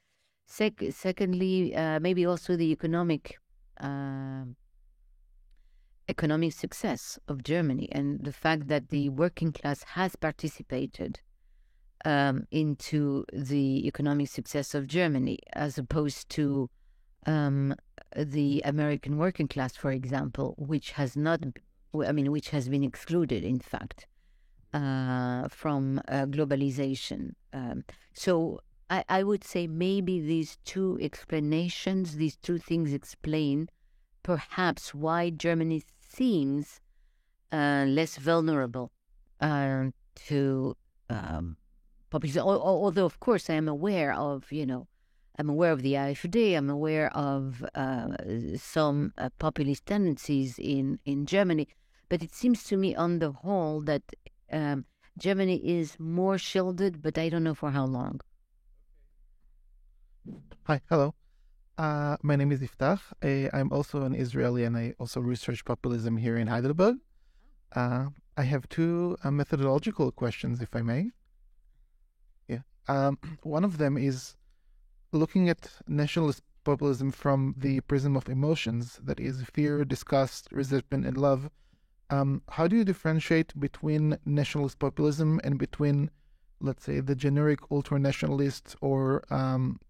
Secondly, maybe also the economic success of Germany and the fact that the working class has participated into the economic success of Germany, as opposed to the American working class, for example, which has been excluded, in fact, from globalization. So I would say maybe these two things explain perhaps why Germany seems less vulnerable to populism. Although, of course, I am aware of the AfD. I'm aware of some populist tendencies in Germany, but it seems to me, on the whole, that Germany is more shielded, but I don't know for how long. Hi, hello. My name is Iftach. I'm also an Israeli, and I also research populism here in Heidelberg. I have two methodological questions, if I may. Yeah. One of them is looking at nationalist populism from the prism of emotions, that is, fear, disgust, resentment, and love. How do you differentiate between nationalist populism and between, let's say, the generic ultra-nationalist or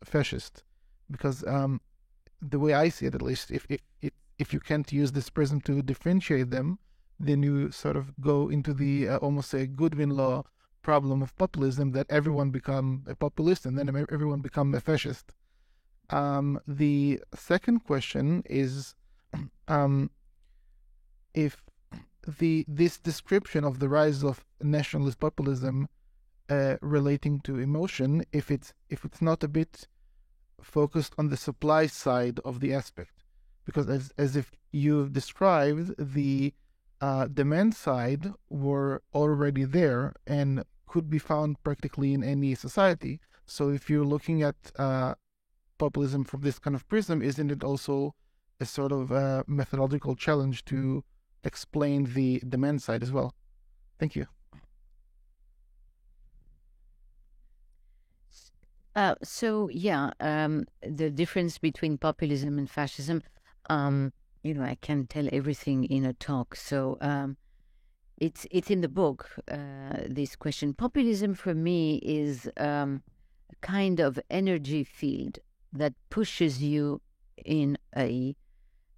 fascist? Because the way I see it, at least, if you can't use this prism to differentiate them, then you sort of go into the almost a Goodwin law problem of populism, that everyone become a populist and then everyone become a fascist. The second question is if this description of the rise of nationalist populism relating to emotion, if it's not a bit focused on the supply side of the aspect, because as if you've described, the demand side were already there and could be found practically in any society. So if you're looking at populism from this kind of prism, isn't it also a sort of methodological challenge to explain the demand side as well? Thank you. The difference between populism and fascism, I can't tell everything in a talk. So it's in the book, this question. Populism for me is a kind of energy field that pushes you in a,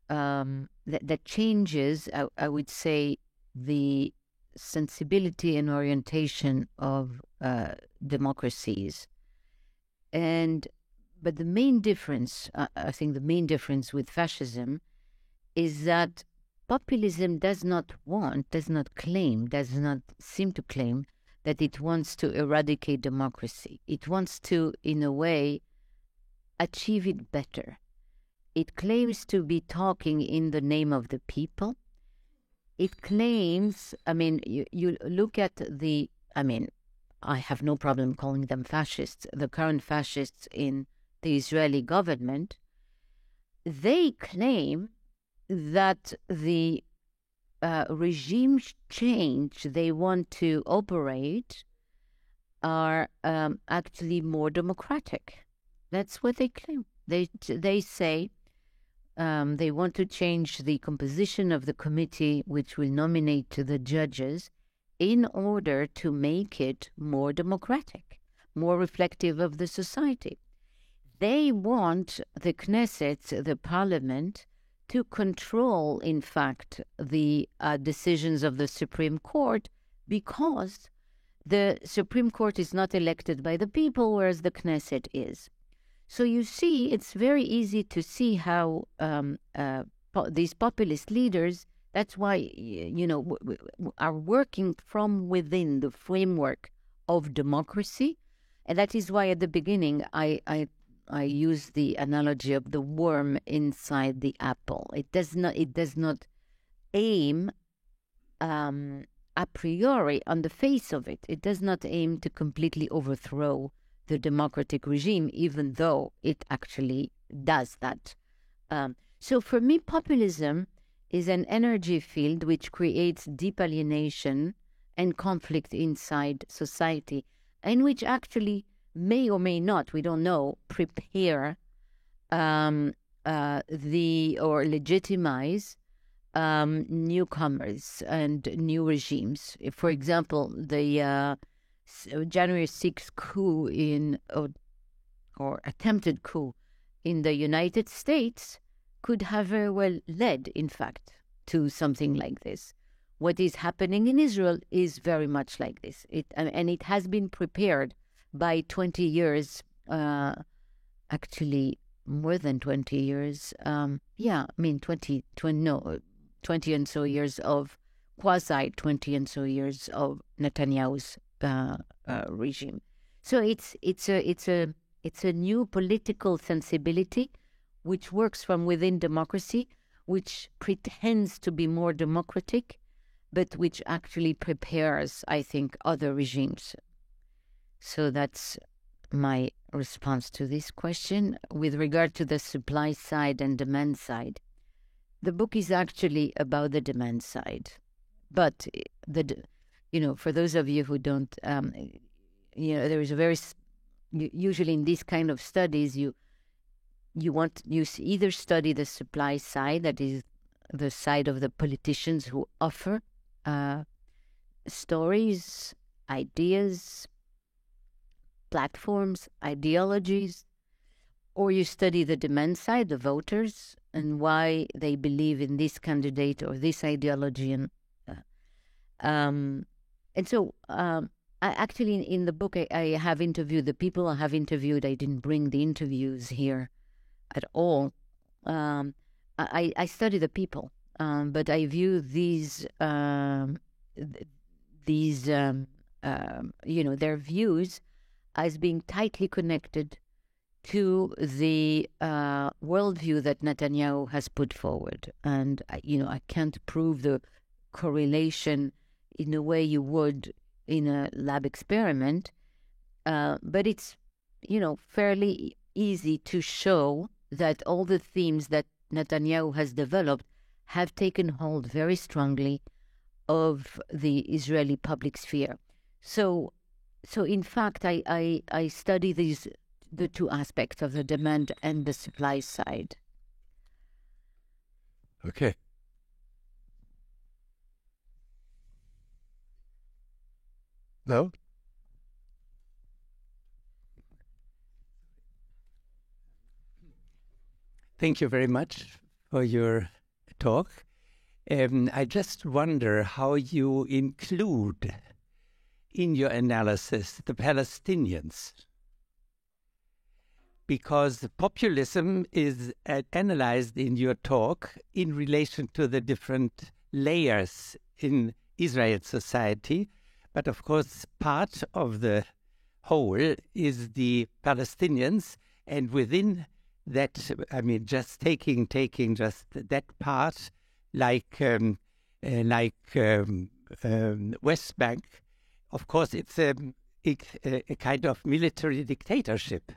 that changes, I would say, the sensibility and orientation of democracies. But the main difference, I think the main difference with fascism is that populism does not seem to claim that it wants to eradicate democracy. It wants to, in a way, achieve it better. It claims to be talking in the name of the people. It claims, you look at I have no problem calling them fascists, the current fascists in the Israeli government. They claim that the regime change they want to operate are actually more democratic. That's what they claim. They say they want to change the composition of the committee which will nominate to the judges in order to make it more democratic, more reflective of the society. They want the Knesset, the parliament, to control, in fact, the decisions of the Supreme Court, because the Supreme Court is not elected by the people, whereas the Knesset is. So you see, it's very easy to see how these populist leaders, that's why, are working from within the framework of democracy. And that is why at the beginning I use the analogy of the worm inside the apple. It does not aim at a priori, on the face of it, it does not aim to completely overthrow the democratic regime, even though it actually does that. So for me, populism is an energy field which creates deep alienation and conflict inside society, and which actually may or may not, we don't know, prepare or legitimize newcomers and new regimes. For example, the January 6th coup or attempted coup in the United States could have very well led, in fact, to something like this. What is happening in Israel is very much like this. And it has been prepared by 20 years, actually more than 20 years. 20 and so years of quasi 20 and so years of Netanyahu's regime. So it's a new political sensibility which works from within democracy, which pretends to be more democratic, but which actually prepares, I think, other regimes. So that's my response to this question. With regard to the supply side and demand side, the book is actually about the demand side. But, for those of you who don't, there is a very, usually in these kind of studies, you either study the supply side, that is the side of the politicians who offer stories, ideas, platforms, ideologies, or you study the demand side, the voters, and why they believe in this candidate or this ideology. And so actually in the book, I have interviewed the people I have interviewed. I didn't bring the interviews here at all. I study the people, but I view their views as being tightly connected to the worldview that Netanyahu has put forward. And, I can't prove the correlation in a way you would in a lab experiment, but it's, fairly easy to show that all the themes that Netanyahu has developed have taken hold very strongly of the Israeli public sphere. So in fact, I study the two aspects of the demand and the supply side. Okay. No? Thank you very much for your talk. I just wonder how you include in your analysis the Palestinians, because populism is analyzed in your talk in relation to the different layers in Israel society. But of course, part of the whole is the Palestinians, and within that, just taking just that part, like West Bank, of course, it's a kind of military dictatorship.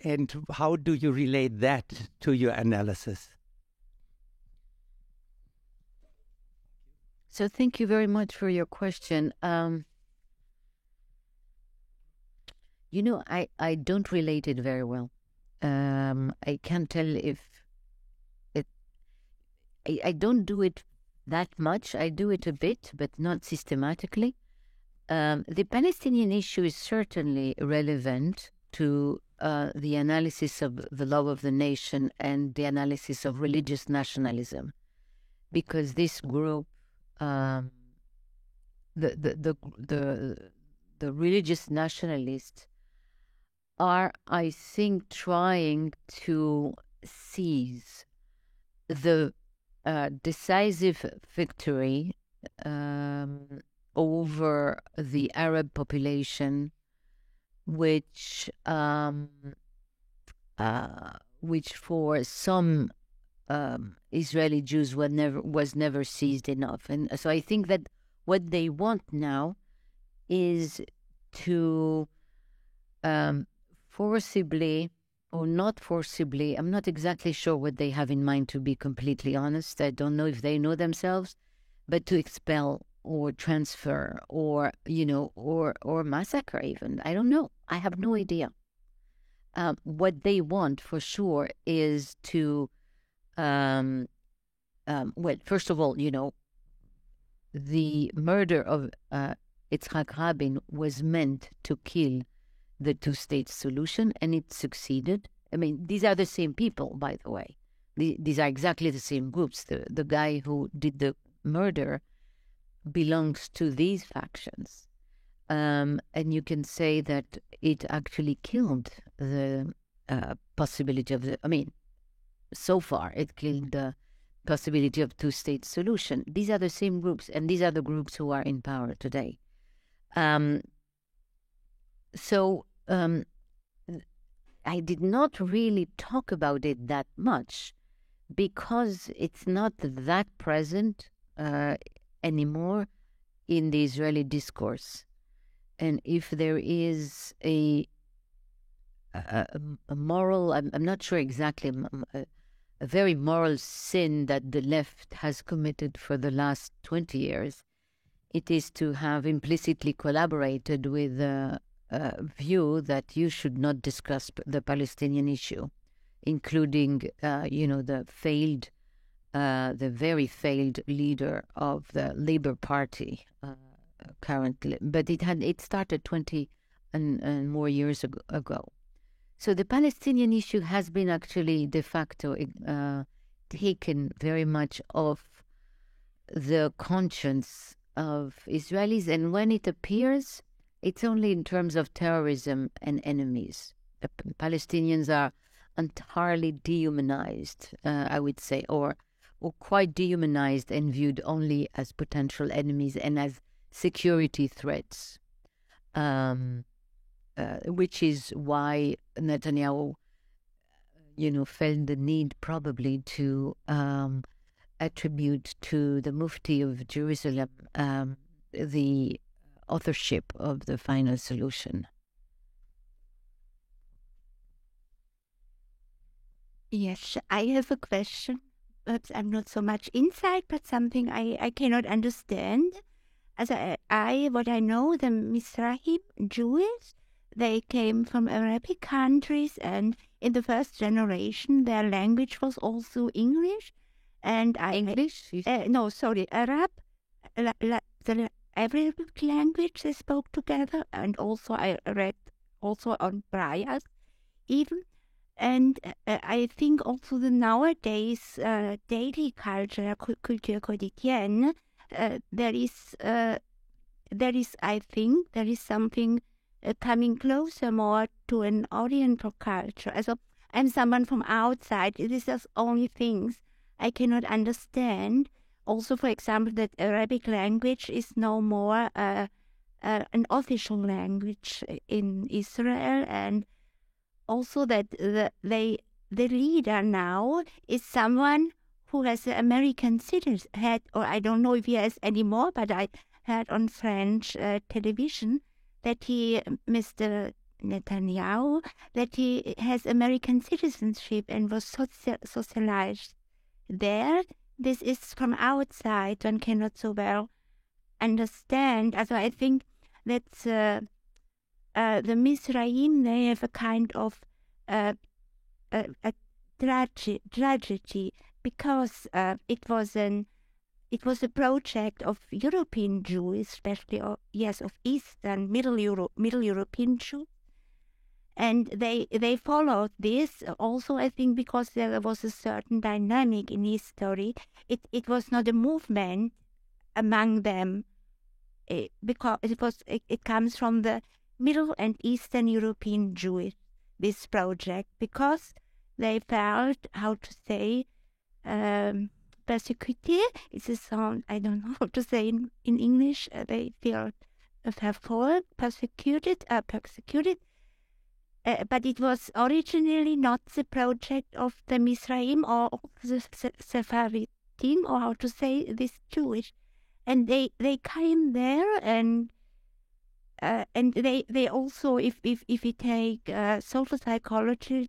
And how do you relate that to your analysis? So thank you very much for your question. I don't relate it very well. I can't tell if it... I don't do it that much. I do it a bit, but not systematically. The Palestinian issue is certainly relevant to the analysis of the law of the nation and the analysis of religious nationalism, because this group, the religious nationalists, are, I think, trying to seize the decisive victory over the Arab population, which for some Israeli Jews was never seized enough. And so I think that What they want now is to forcibly or not forcibly, I'm not exactly sure what they have in mind, to be completely honest. I don't know if they know themselves, but to expel or transfer or, or massacre even. I don't know. I have no idea. What they want for sure is to, well, first of all, the murder of Yitzhak Rabin was meant to kill the two-state solution, and it succeeded. I mean, these are the same people, by the way. These are exactly the same groups. The guy who did the murder belongs to these factions. And you can say that it actually killed the possibility of so far it killed the possibility of two-state solution. These are the same groups, and these are the groups who are in power today. So I did not really talk about it that much because it's not that present anymore in the Israeli discourse. And if there is a moral, I'm not sure exactly, a very moral sin that the left has committed for the last 20 years, it is to have implicitly collaborated with a view that you should not discuss the Palestinian issue, including, the very failed leader of the Labour Party currently. But it started 20 and more years ago. So the Palestinian issue has been actually de facto taken very much off the conscience of Israelis, and when it appears, it's only in terms of terrorism and enemies. The Palestinians are entirely dehumanized, I would say, or quite dehumanized and viewed only as potential enemies and as security threats, which is why Netanyahu, felt the need probably to attribute to the Mufti of Jerusalem the authorship of the final solution. Yes, I have a question. Perhaps I'm not so much inside, but something I cannot understand. As what I know, the Mizrahim Jews, they came from Arabic countries, and in the first generation, their language was also English. And English? Arab, the Arabic language they spoke together, and also I read also on Braille even. And I think also the nowadays daily culture, culture quotidienne, there is something coming closer more to an Oriental culture. Also, I'm someone from outside. It is just only things I cannot understand. Also, for example, that Arabic language is no more an official language in Israel, and also that the leader now is someone who has an American citizen, or I don't know if he has anymore, but I heard on French television that Mr. Netanyahu, that he has American citizenship and was socialized there. This is from outside, one cannot so well understand. Also, I think that the Mizrahim, they have a kind of a tragedy, because it was a project of European Jews, especially of Eastern, Middle European Jews, and they followed this also, I think, because there was a certain dynamic in history. It was not a movement among them, because it comes from the Middle and Eastern European Jews, this project, because they felt, how to say, persecuted. It's a sound, I don't know how to say in English. They felt persecuted. But it was originally not the project of the Mizrahim or the Sephardim, or how to say this Jewish. and they came there, and they also, if we take social psychology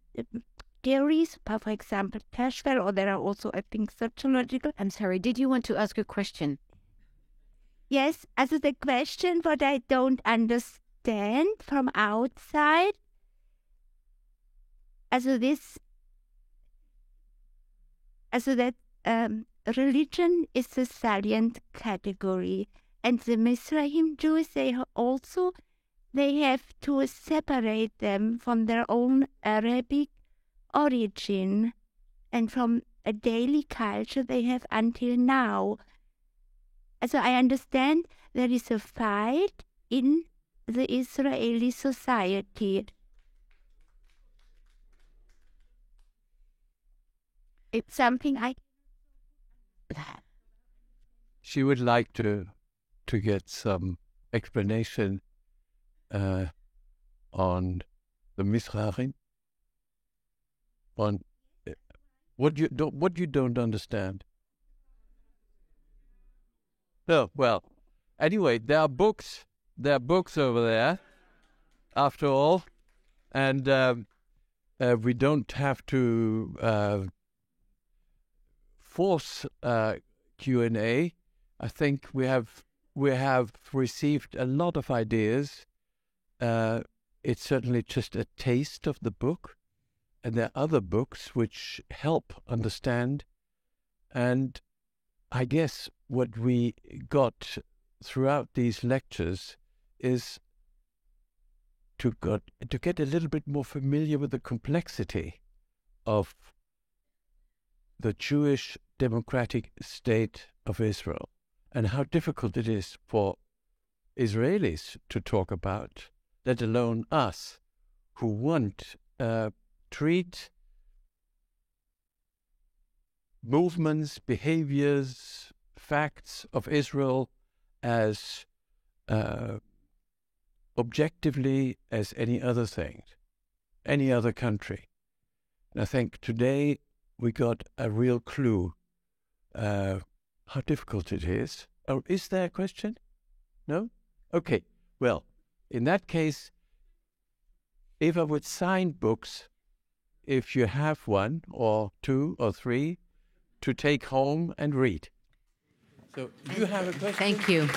theories, for example, Cashwell, or there are also, I think, sociological. I'm sorry, did you want to ask a question? Yes, also the question what I don't understand from outside, that religion is a salient category, and the Mizrahim Jews, they have to separate them from their own Arabic origin and from a daily culture they have until now. So I understand there is a fight in the Israeli society. It's something She would like to get some explanation on the Mizrahim, on what you don't understand. No, well, anyway, there are books over there, after all, and we don't have to force Q&A. I think we have received a lot of ideas. It's certainly just a taste of the book, and there are other books which help understand. And I guess what we got throughout these lectures is to get a little bit more familiar with the complexity of the Jewish democratic state of Israel, and how difficult it is for Israelis to talk about, let alone us, who want treat movements, behaviors, facts of Israel as objectively as any other thing, any other country. And I think today we got a real clue how difficult it is. Oh, is there a question? No? Okay. Well, in that case, Eva would sign books, if you have one or two or three, to take home and read. So you have a question? Thank you.